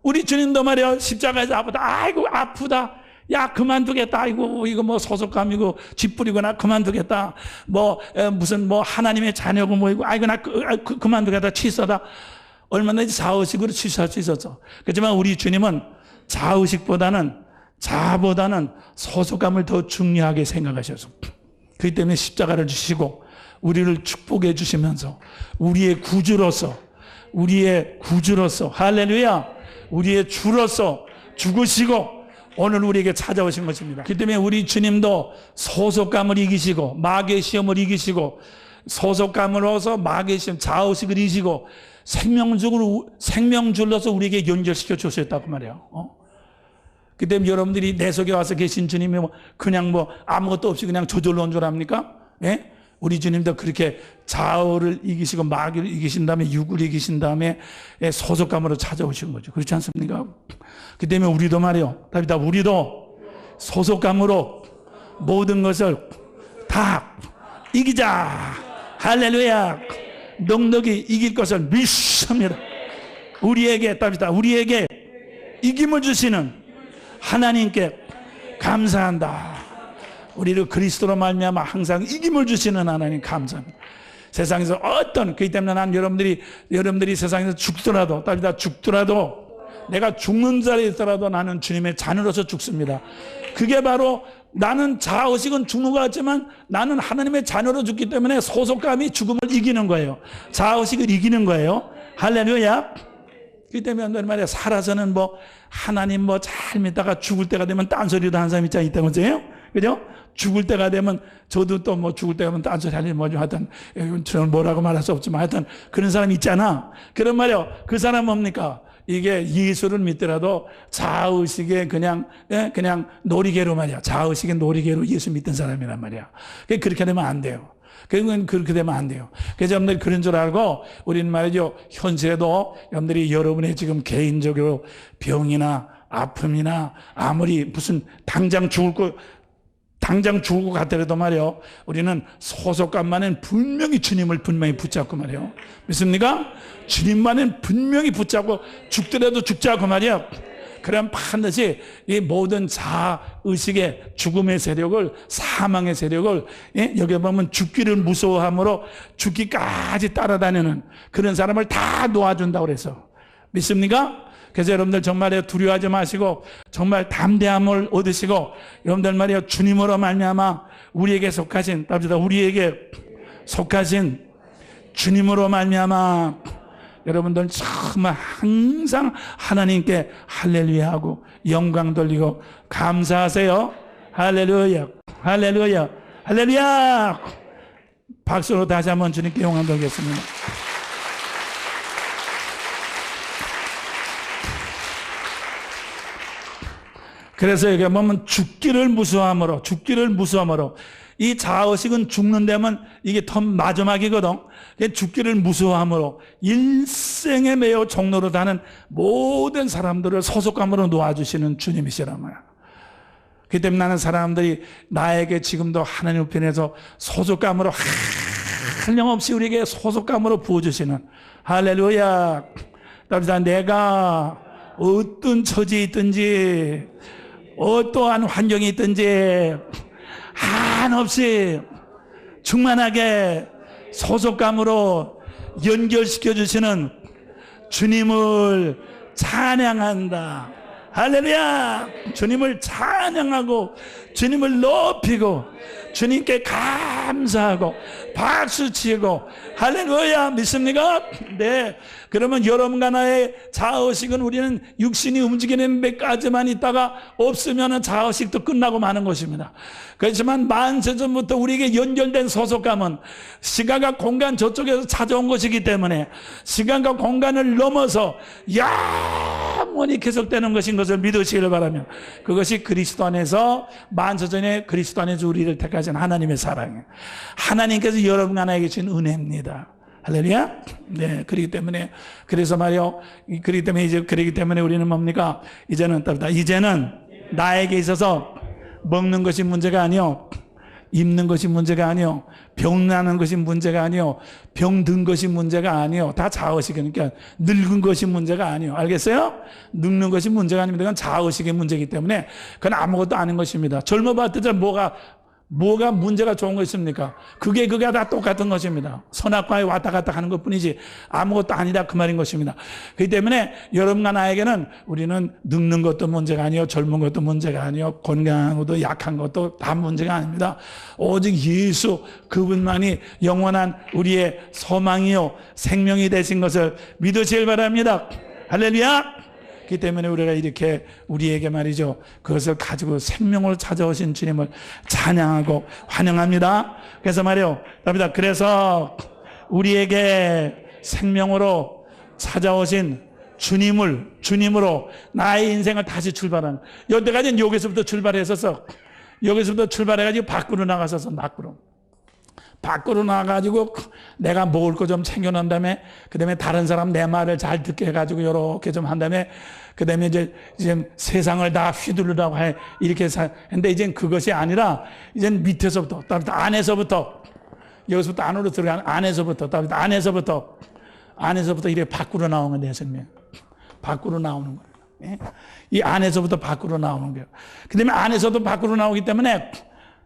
우리 주님도 말이야, 십자가에서 아프다. 아이고, 아프다. 야, 그만두겠다. 아이고, 이거 뭐 소속감이고, 쥐뿌리거나 그만두겠다. 무슨 하나님의 자녀고 뭐이고, 아이고, 나 그만두겠다. 취소다. 얼마든지 자의식으로 취소할 수 있었어. 그렇지만 우리 주님은 자의식보다는, 자아보다는 소속감을 더 중요하게 생각하셔서. 그렇기 때문에 십자가를 주시고, 우리를 축복해 주시면서 우리의 구주로서 할렐루야, 우리의 주로서 죽으시고 오늘 우리에게 찾아오신 것입니다. 그렇기 때문에 우리 주님도 소속감을 이기시고 마귀의 시험을 이기시고 소속감으로서 마귀의 시험, 자의식을 이기시고 생명줄로서 우리에게 연결시켜 주셨다고 말이에요. 그렇기 때문에 여러분들이 내 속에 와서 계신 주님이 그냥 아무것도 없이 그냥 저절로 온 줄 압니까? 예? 우리 주님도 그렇게 자아를 이기시고 마귀를 이기신 다음에 육을 이기신 다음에 소속감으로 찾아오신 거죠. 그렇지 않습니까? 그 때문에 우리도 말이요, 다비다 우리도 소속감으로 모든 것을 다 이기자. 할렐루야. 넉넉히 이길 것을 믿습니다. 우리에게, 다비다 우리에게 이김을 주시는 하나님께 감사한다. 우리를 그리스도로 말미암아 항상 이김을 주시는 하나님 감사합니다. 세상에서 그렇기 때문에 난 여러분들이 세상에서 죽더라도, 따지다 죽더라도, 내가 죽는 자리에 있더라도 나는 주님의 자녀로서 죽습니다. 그게 바로 나는 자의식은 죽는 것 같지만 나는 하나님의 자녀로 죽기 때문에 소속감이 죽음을 이기는 거예요. 자의식을 이기는 거예요. 할렐루야. 그렇기 때문에 말이야, 살아서는 하나님 잘 믿다가 죽을 때가 되면 딴소리도 하는 사람 있다고 그죠? 그죠? 죽을 때가 되면 저도 또 죽을 때가 되면 딴소리 하려면 뭐죠? 하여튼 저는 뭐라고 말할 수 없지만 하여튼 그런 사람 있잖아. 그런 말이요. 그 사람 뭡니까? 이게 예수를 믿더라도 자의식에 그냥 놀이개로 말이야. 자의식의 놀이개로 예수 믿던 사람이란 말이야. 그렇게 되면 안 돼요. 그렇게 되면 안 돼요. 그래서 여러분들이 그런 줄 알고 우리는 말이죠. 현실에도 여러분들이 여러분의 지금 개인적으로 병이나 아픔이나 아무리 무슨 당장 죽을 것 같더라도 말이요. 우리는 소속감만은 분명히 주님을 분명히 붙잡고 말이요. 믿습니까? 주님만은 분명히 붙잡고 죽더라도 죽자고 말이요. 그럼 반드시 이 모든 자의식의 죽음의 세력을, 사망의 세력을, 여기 보면 죽기를 무서워함으로 죽기까지 따라다니는 그런 사람을 다 놓아준다고 그래서. 믿습니까? 그래서 여러분들 정말 두려워하지 마시고 정말 담대함을 얻으시고 여러분들 말이요, 주님으로 말미암아 우리에게 속하신 주님으로 말미암아 여러분들 정말 항상 하나님께 할렐루야 하고 영광 돌리고 감사하세요. 할렐루야, 할렐루야, 할렐루야. 박수로 다시 한번 주님께 영광 돌리겠습니다. 그래서 여기 보면 죽기를 무서워함으로 이 자의식은 죽는 데면 이게 더 마지막이거든. 죽기를 무서워함으로 일생에 매여 종로로 다는 모든 사람들을 소속감으로 놓아주시는 주님이시란 말이야. 그렇기 때문에 나는 사람들이 나에게 지금도 하나님 우편에서 소속감으로 한량없이 우리에게 소속감으로 부어주시는 할렐루야. 답니다. 내가 어떤 처지에 있든지 어떠한 환경이 있든지 한없이 충만하게 소속감으로 연결시켜 주시는 주님을 찬양한다. 할렐루야. 주님을 찬양하고 주님을 높이고 주님께 감사하고 박수치고 할렐루야. 믿습니까? 네. 그러면 여러분과 나의 자의식은 우리는 육신이 움직이는 데까지만 있다가 없으면 자의식도 끝나고 마는 것입니다. 그렇지만 만세전부터 우리에게 연결된 소속감은 시간과 공간 저쪽에서 찾아온 것이기 때문에 시간과 공간을 넘어서 영원히 계속되는 것인 것을 믿으시기를 바라며, 그것이 그리스도 안에서 만세전에 그리스도 안에서 우리를 택하신 하나님의 사랑이에요. 하나님께서 여러분과 나에게 주신 은혜입니다. 할렐루야. 네. 그렇기 때문에, 그래서 말이요. 그렇기 때문에 우리는 뭡니까? 이제는 나에게 있어서 먹는 것이 문제가 아니요. 입는 것이 문제가 아니요. 병나는 것이 문제가 아니요. 병든 것이 문제가 아니요. 다 자의식이니까 늙은 것이 문제가 아니요. 알겠어요? 늙는 것이 문제가 아닙니다. 그건 자의식의 문제이기 때문에 그건 아무것도 아닌 것입니다. 젊어봤을 때 뭐가 문제가 좋은 거 있습니까? 그게 다 똑같은 것입니다. 선악과에 왔다 갔다 하는 것 뿐이지 아무것도 아니다 그 말인 것입니다. 그렇기 때문에 여러분과 나에게는 우리는 늙는 것도 문제가 아니요, 젊은 것도 문제가 아니요, 건강한 것도 약한 것도 다 문제가 아닙니다. 오직 예수 그분만이 영원한 우리의 소망이요 생명이 되신 것을 믿으시길 바랍니다. 할렐루야. 그렇기 때문에 우리가 이렇게 우리에게 말이죠, 그것을 가지고 생명을 찾아오신 주님을 찬양하고 환영합니다. 그래서 말이요, 답니다. 그래서 우리에게 생명으로 찾아오신 주님으로 나의 인생을 다시 출발하는, 여태까지는 여기서부터 출발했었어. 여기서부터 출발해가지고 밖으로 나가서서 밖으로 나가가지고 내가 먹을 거 좀 챙겨놓은 다음에, 그 다음에 다른 사람 내 말을 잘 듣게 해가지고 이렇게 좀 한 다음에, 그 다음에 이제 세상을 다 휘두르라고 해. 이렇게 했는데 이젠 그것이 아니라, 이젠 밑에서부터, 안에서부터, 여기서부터 안으로 들어가는 안에서부터 이렇게 밖으로 나오는 내 생명. 밖으로 나오는 거예요. 이 안에서부터 밖으로 나오는 거예요. 그 다음에 안에서도 밖으로 나오기 때문에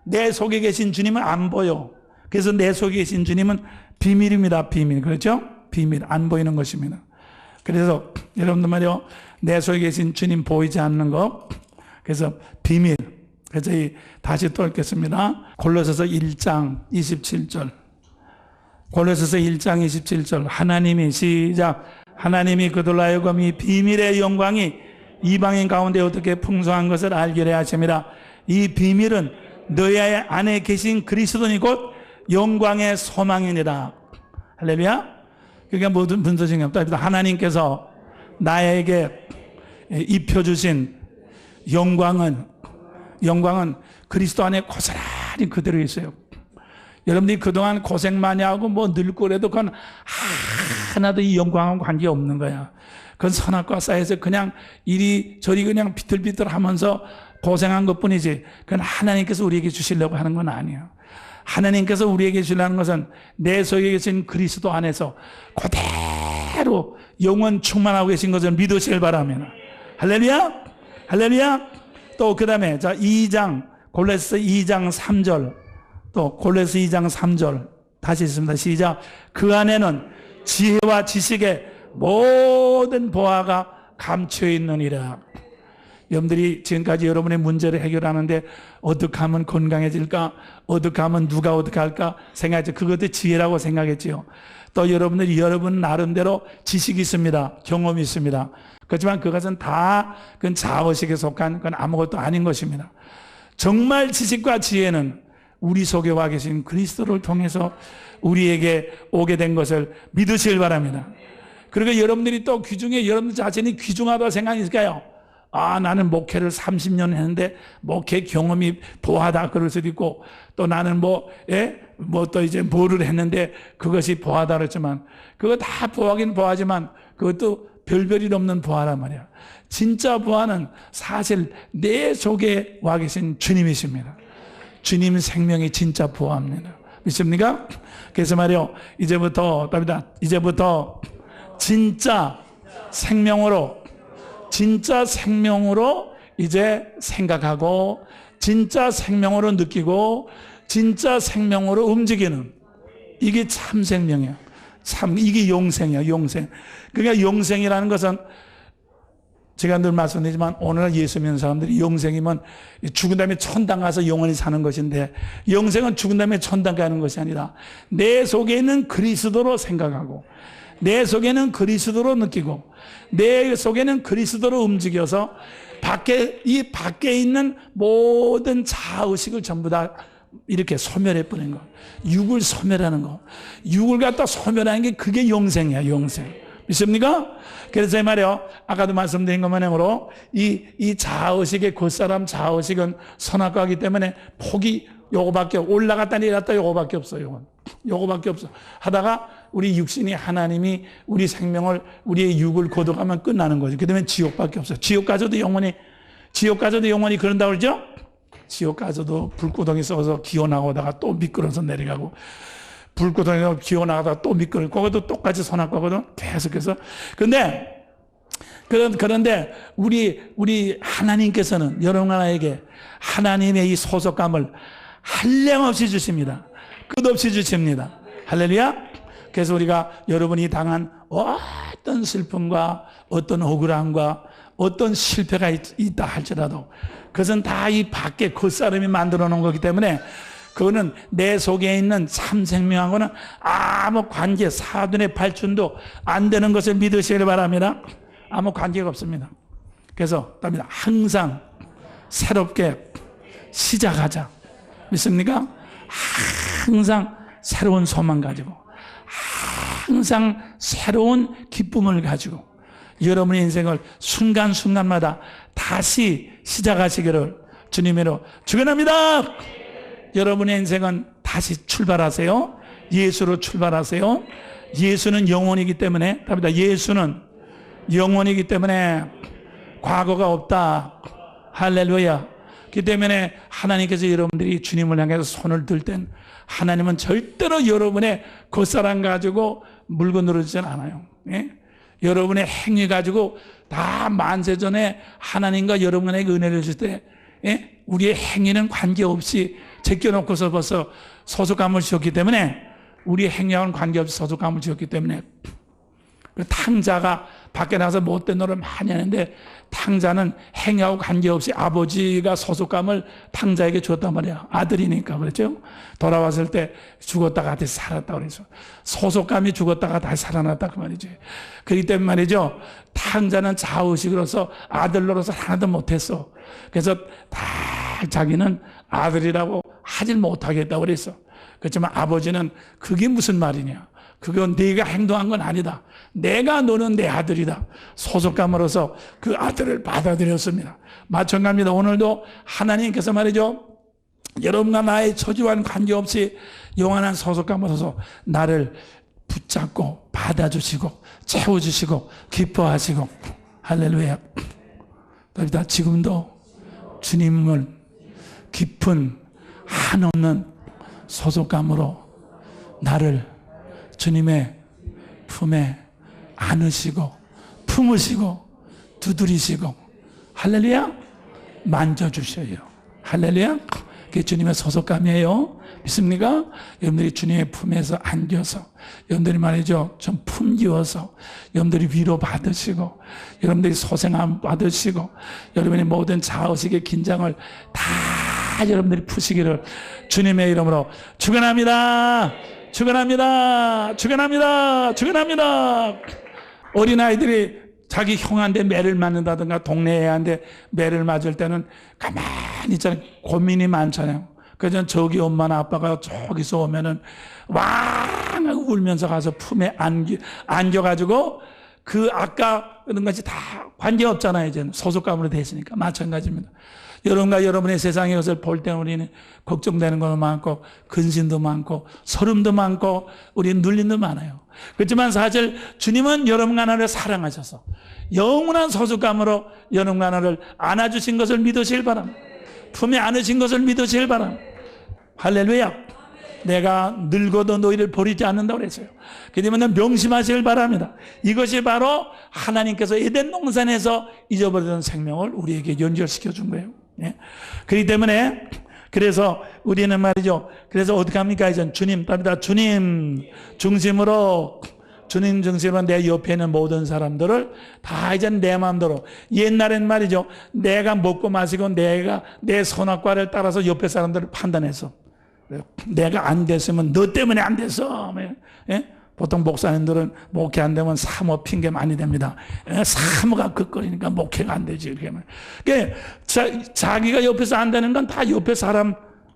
내 속에 계신 주님은 안 보여. 그래서 내 속에 계신 주님은 비밀입니다. 비밀. 그렇죠? 비밀. 안 보이는 것입니다. 그래서 여러분들 말이요, 내 속에 계신 주님 보이지 않는 것. 그래서 비밀. 그래서 다시 또 읽겠습니다. 골로새서 1장 27절. 골로새서 1장 27절. 하나님이 시작. 하나님이 그들로 하여금 이 비밀의 영광이 이방인 가운데 어떻게 풍성한 것을 알게 하십니다. 이 비밀은 너희 안에 계신 그리스도니 곧 영광의 소망이니라. 할렐루야. 그게 무슨 뜻인가? 하나님께서 나에게 입혀주신 영광은 그리스도 안에 고스란히 그대로 있어요. 여러분들이 그동안 고생 많이 하고 늙고 그래도 그건 하나도 이 영광하고 관계없는 거야. 그건 선악과 쌓여서 그냥 이리저리 그냥 비틀비틀 하면서 고생한 것 뿐이지, 그건 하나님께서 우리에게 주시려고 하는 건 아니에요. 하나님께서 우리에게 주시려는 것은 내 속에 계신 그리스도 안에서 그대로 영원 충만하고 계신 것을 믿으시길 바랍니다. 할렐루야. 할렐루야. 또 그 다음에 자 2장 골로새 2장 3절, 또 골로새 2장 3절 다시 있습니다. 시작. 그 안에는 지혜와 지식의 모든 보화가 감춰 있느니라. 여러분들이 지금까지 여러분의 문제를 해결하는데 어떻게 하면 건강해질까? 어떻게 하면 누가 어떻게 할까? 생각했죠. 그것도 지혜라고 생각했지요. 또 여러분들이 여러분 나름대로 지식이 있습니다. 경험이 있습니다. 그렇지만 그것은 다 그건 자의식에 속한 그건 아무것도 아닌 것입니다. 정말 지식과 지혜는 우리 속에 와 계신 그리스도를 통해서 우리에게 오게 된 것을 믿으시길 바랍니다. 그리고 여러분들이 또 귀중해, 여러분들 자신이 귀중하다고 생각했을까요? 나는 목회를 30년 했는데 목회 경험이 보하다 그럴 수도 있고, 또 나는 또 이제 뭐를 했는데 그것이 보하다 그랬지만, 그거 다 보하긴 보하지만 그것도 별별이 없는 보하란 말이야. 진짜 보하는 사실 내 속에 와 계신 주님이십니다. 주님 생명이 진짜 보합니다. 믿습니까? 그래서 말이요, 이제부터 진짜 생명으로 이제 생각하고, 진짜 생명으로 느끼고, 진짜 생명으로 움직이는, 이게 참 생명이야. 이게 용생이야, 용생. 그러니까 용생이라는 것은, 제가 늘 말씀드리지만 오늘날 예수 믿는 사람들이 용생이면 죽은 다음에 천당 가서 영원히 사는 것인데, 영생은 죽은 다음에 천당 가는 것이 아니라 내 속에 있는 그리스도로 생각하고, 내 속에는 그리스도로 느끼고, 내 속에는 그리스도로 움직여서 밖에 있는 모든 자의식을 전부 다 이렇게 소멸해 버리는 거. 육을 소멸하는 거. 육을 갖다 소멸하는 게 그게 용생이야, 용생. 믿습니까? 그래서 이 말이요, 아까도 말씀드린 것만으로 이 자의식의 겉사람 자의식은 선악과이기 때문에 폭이 요거밖에, 올라갔다 내렸다 요거밖에 없어요. 요거밖에 없어. 하다가 우리 육신이, 하나님이 우리 생명을, 우리의 육을 거둬가면 끝나는 거죠. 그 다음에 지옥밖에 없어요. 지옥 가서도 영원히 그런다고 그러죠? 지옥 가서도 불구덩이 썩어서 기어나오다가 또 미끄러서 내려가고, 불구덩이로 기어나가다가 또 미끄러워. 그것도 똑같이 선악과거든. 계속해서. 그런데 우리 하나님께서는 여러분에게 하나님의 이 소속감을 한량없이 주십니다. 끝없이 주십니다. 할렐루야. 그래서 우리가 여러분이 당한 어떤 슬픔과 어떤 억울함과 어떤 실패가 있다 할지라도 그것은 다 이 밖에 겉사람이 만들어 놓은 거기 때문에, 그거는 내 속에 있는 참 생명하고는 아무 관계, 사돈의 발춘도 안 되는 것을 믿으시길 바랍니다. 아무 관계가 없습니다. 그래서 항상 새롭게 시작하자. 믿습니까? 항상 새로운 소망 가지고, 항상 새로운 기쁨을 가지고 여러분의 인생을 순간순간마다 다시 시작하시기를 주님으로 축원합니다. 여러분의 인생은 다시 출발하세요. 예수로 출발하세요. 예수는 영원이기 때문에, 예수는 영원이기 때문에 과거가 없다. 할렐루야. 그렇기 때문에 하나님께서 여러분들이 주님을 향해서 손을 들 땐 하나님은 절대로 여러분의 겉사람 가지고 물고 늘어지진 않아요. 예? 여러분의 행위 가지고 다 만세전에 하나님과 여러분에게 은혜를 줄 때, 예? 우리의 행위는 관계없이 제껴놓고서 벌써 소속감을 주었기 때문에, 우리의 행위와는 관계없이 소속감을 주었기 때문에, 그 탕자가 밖에 나가서 못된 노릇을 많이 하는데, 탕자는 행위하고 관계없이 아버지가 소속감을 탕자에게 줬단 말이야. 아들이니까. 그렇죠? 돌아왔을 때 죽었다가 다시 살았다 그래서 소속감이 죽었다가 다시 살아났다 그 말이지. 그렇기 때문에 말이죠, 탕자는 자의식으로서 아들로서 하나도 못했어. 그래서 다 자기는 아들이라고 하질 못하겠다고 그랬어. 그렇지만 아버지는 그게 무슨 말이냐, 그건 네가 행동한 건 아니다, 내가 너는 내 아들이다, 소속감으로서 그 아들을 받아들였습니다. 마찬가지입니다. 오늘도 하나님께서 말이죠, 여러분과 나의 처지와는 관계없이 영원한 소속감으로서 나를 붙잡고 받아주시고 채워주시고 기뻐하시고, 할렐루야. 지금도 주님을 깊은 한없는 소속감으로 나를 주님의 품에 안으시고 품으시고 두드리시고, 할렐루야, 만져주셔요. 할렐루야. 그게 주님의 소속감이에요. 믿습니까? 여러분들이 주님의 품에서 안겨서, 여러분들이 말이죠, 좀 품기워서 여러분들이 위로 받으시고, 여러분들이 소생함 받으시고, 여러분의 모든 자의식의 긴장을 다 여러분들이 푸시기를 주님의 이름으로 축원합니다. 축원합니다. 축원합니다. 축원합니다. 어린아이들이 자기 형한테 매를 맞는다든가 동네 애한테 매를 맞을 때는 가만히 있잖아요. 고민이 많잖아요. 그래서 저기 엄마나 아빠가 저기서 오면은 왕 하고 울면서 가서 품에 안겨가지고 그 아까 그런 것이 다 관계없잖아요. 이제는 소속감으로 되시니까 마찬가지입니다. 여러분과 여러분의 세상의 것을 볼 때 우리는 걱정되는 것도 많고 근심도 많고 서름도 많고 우리는 눌림도 많아요. 그렇지만 사실 주님은 여러분과 나를 사랑하셔서 영원한 소속감으로 여러분과 나를 안아주신 것을 믿으실 바랍니다. 품에 안으신 것을 믿으실 바랍니다. 할렐루야. 내가 늙어도 너희를 버리지 않는다고 그랬어요. 그러면 명심하시길 바랍니다. 이것이 바로 하나님께서 에덴 동산에서 잊어버리던 생명을 우리에게 연결시켜 준 거예요. 예. 그렇기 때문에 그래서 우리는 말이죠. 그래서 어떻게 합니까? 이제 주님 중심으로 내 옆에 있는 모든 사람들을 다 이제 내 마음대로. 옛날엔 말이죠. 내가 먹고 마시고 내가 내 선악과를 따라서 옆에 사람들을 판단해서 내가 안 됐으면 너 때문에 안 됐어. 예? 보통 목사님들은 목회 안 되면 사모 핑계 많이 됩니다. 예? 사모가 극거리니까 목회가 안 되지. 그러니까 자기가 옆에서 안 되는 건 다 옆에 사람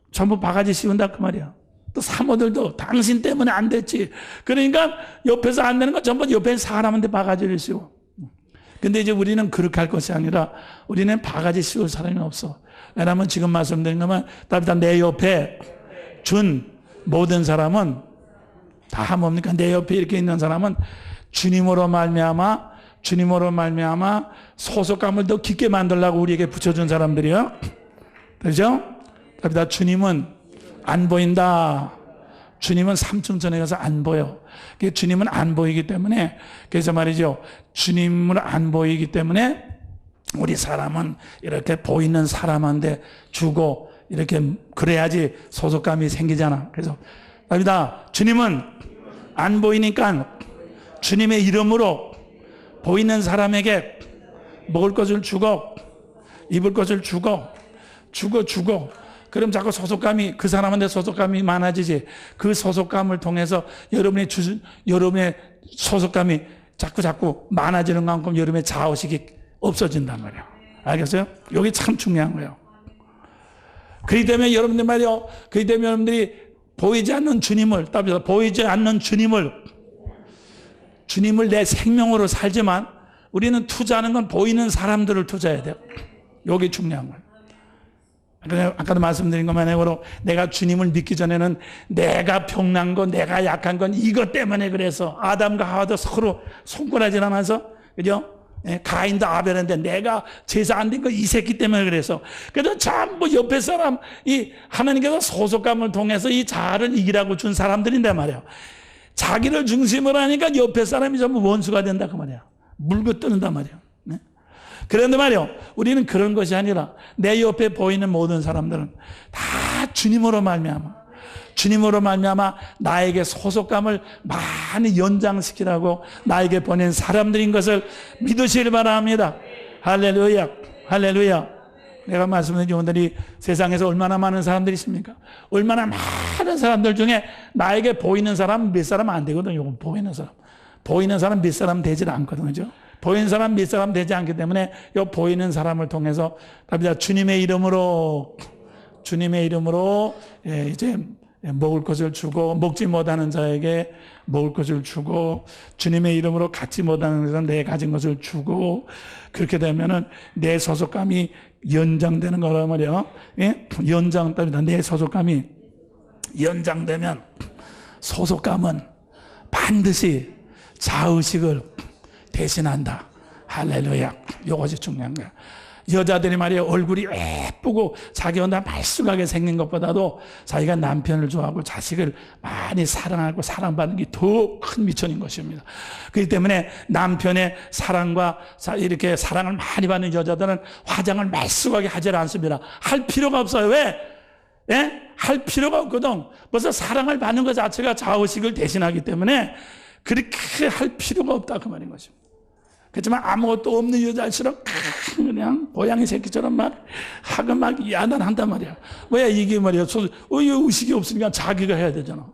전부 바가지 씌운다 그 말이야. 또 사모들도 당신 때문에 안 됐지. 그러니까 옆에서 안 되는 건 전부 옆에 사람한테 바가지를 씌워. 근데 이제 우리는 그렇게 할 것이 아니라 우리는 바가지 씌울 사람이 없어. 왜냐하면 지금 말씀드린 것만 일단 내 옆에 준 모든 사람은 다 뭡니까? 내 옆에 이렇게 있는 사람은 주님으로 말미암아 소속감을 더 깊게 만들려고 우리에게 붙여준 사람들이요. 그렇죠? 그러다 주님은 안 보인다. 주님은 삼층전에 가서 안 보여. 주님은 안 보이기 때문에 그래서 말이죠. 주님은 안 보이기 때문에 우리 사람은 이렇게 보이는 사람한테 주고 이렇게 그래야지 소속감이 생기잖아. 그래서 답니다. 주님은 안 보이니까 주님의 이름으로 보이는 사람에게 먹을 것을 주고 입을 것을 주고 그럼 자꾸 소속감이 그 사람한테 소속감이 많아지지. 그 소속감을 통해서 여러분의 소속감이 자꾸 많아지는 만큼 여러분의 자의식이 없어진단 말이에요. 알겠어요? 여기 참 중요한 거예요. 그렇기 때문에 여러분들 말이요. 그렇기 때문에 여러분들이 보이지 않는 주님을 내 생명으로 살지만 우리는 투자하는 건 보이는 사람들을 투자해야 돼요. 여기 중요한 거예요. 아까도 말씀드린 것만 해도 내가 주님을 믿기 전에는 내가 병난 건 내가 약한 건 이것 때문에 그래서 아담과 하와도 서로 손가락질하면서 그죠? 가인도 아벨인데 내가 제사 안 된 거 이 새끼 때문에 그래서 그래도 전부 옆에 사람 이 하나님께서 소속감을 통해서 이 자아를 이기라고 준 사람들인데 말이야. 자기를 중심으로 하니까 옆에 사람이 전부 원수가 된다 그 말이야. 물고 뜨는단 말이야. 그런데 말이요. 우리는 그런 것이 아니라 내 옆에 보이는 모든 사람들은 다 주님으로 말미암아 나에게 소속감을 많이 연장시키라고 나에게 보낸 사람들인 것을 믿으시길 바랍니다. 할렐루야. 할렐루야. 내가 말씀드린 분들이 세상에서 얼마나 많은 사람들이 있습니까? 얼마나 많은 사람들 중에 나에게 보이는 사람 몇 사람 안 되거든요. 보이는 사람 몇 사람 되질 않거든요. 그죠? 보이는 사람 몇 사람 되지 않기 때문에 이 보이는 사람을 통해서 주님의 이름으로 이제 먹을 것을 주고 먹지 못하는 자에게 먹을 것을 주고 주님의 이름으로 갖지 못하는 자는 내 가진 것을 주고 그렇게 되면은 내 소속감이 연장되는 거란 말이에요. 예? 내 소속감이 연장되면 소속감은 반드시 자의식을 대신한다. 할렐루야. 이것이 중요한 거야. 여자들이 말이에요. 얼굴이 예쁘고 자기 혼자 말쑥하게 생긴 것보다도 자기가 남편을 좋아하고 자식을 많이 사랑하고 사랑받는 게 더 큰 미천인 것입니다. 그렇기 때문에 남편의 사랑과 이렇게 사랑을 많이 받는 여자들은 화장을 말쑥하게 하지 않습니다. 할 필요가 없어요. 왜? 예? 할 필요가 없거든. 벌써 사랑을 받는 것 자체가 자의식을 대신하기 때문에 그렇게 할 필요가 없다 그 말인 것입니다. 그렇지만 아무것도 없는 여자일수록 그냥 고양이 새끼처럼 막 하고 막 야단한단 말이야. 왜 이게 말이야. 의식이 없으니까 자기가 해야 되잖아.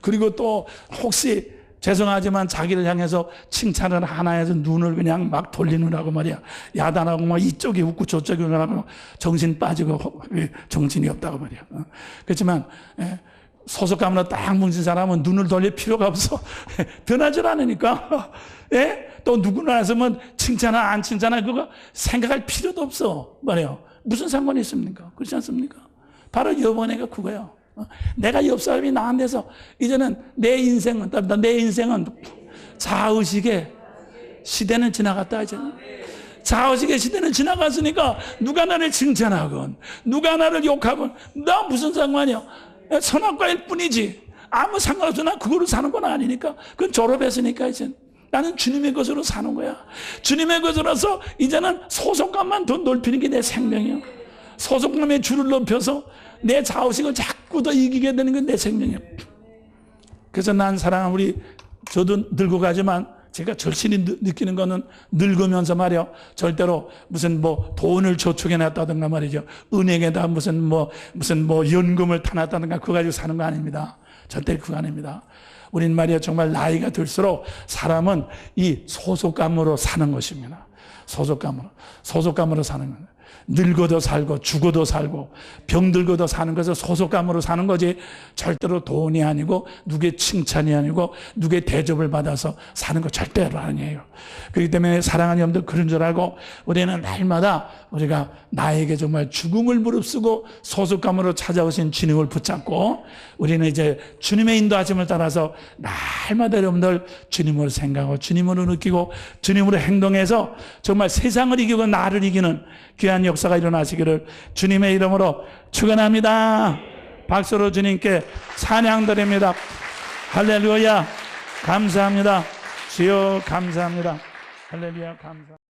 그리고 또 혹시 죄송하지만 자기를 향해서 칭찬을 하나 해서 눈을 그냥 막 돌리느라고 말이야. 야단하고 막 이쪽이 웃고 저쪽이 웃고 정신 빠지고 정신이 없다고 말이야. 그렇지만 소속감으로 딱 뭉친 사람은 눈을 돌릴 필요가 없어. 변하질 않으니까. 예? 또 누구 나서면 칭찬하 안 칭찬하 그거 생각할 필요도 없어. 말이에요. 무슨 상관이 있습니까? 그렇지 않습니까? 바로 이번에가 그거예요. 내가 옆 사람이 나한테서 이제는 내 인생은 자의식의 시대는 지나갔다 이제. 자의식의 시대는 지나갔으니까 누가 나를 칭찬하건 누가 나를 욕하건 나 무슨 상관이야. 선악과일 뿐이지. 아무 상관없어. 나 그거로 사는 건 아니니까. 그건 졸업했으니까 이제. 나는 주님의 것으로 사는 거야. 주님의 것으로서 이제는 소속감만 더 넓히는 게 내 생명이야. 소속감의 줄을 높여서 내 자의식을 자꾸 더 이기게 되는 게 내 생명이야. 그래서 난 사랑하는 우리 저도 늙어가지만 제가 절실히 느끼는 거는 늙으면서 말이요. 절대로 무슨 뭐 돈을 저축해 놨다든가 말이죠. 은행에다 무슨 연금을 타놨다든가 그거 가지고 사는 거 아닙니다. 절대 그거 아닙니다. 우린 말이야 정말 나이가 들수록 사람은 이 소속감으로 사는 것입니다. 소속감으로 사는 거예요. 늙어도 살고 죽어도 살고 병들고도 사는 것을 소속감으로 사는 거지 절대로 돈이 아니고 누구의 칭찬이 아니고 누구의 대접을 받아서 사는 거 절대로 아니에요. 그렇기 때문에 사랑하는 여러분들 그런 줄 알고 우리는 날마다 우리가 나에게 정말 죽음을 무릅쓰고 소속감으로 찾아오신 주님을 붙잡고 우리는 이제 주님의 인도하심을 따라서 날마다 여러분들 주님을 생각하고 주님으로 느끼고 주님으로 행동해서 정말 세상을 이기고 나를 이기는 귀한 역사가 일어나시기를 주님의 이름으로 축원합니다. 박수로 주님께 찬양드립니다. 할렐루야 감사합니다. 주여 감사합니다. 할렐루야 감사합니다.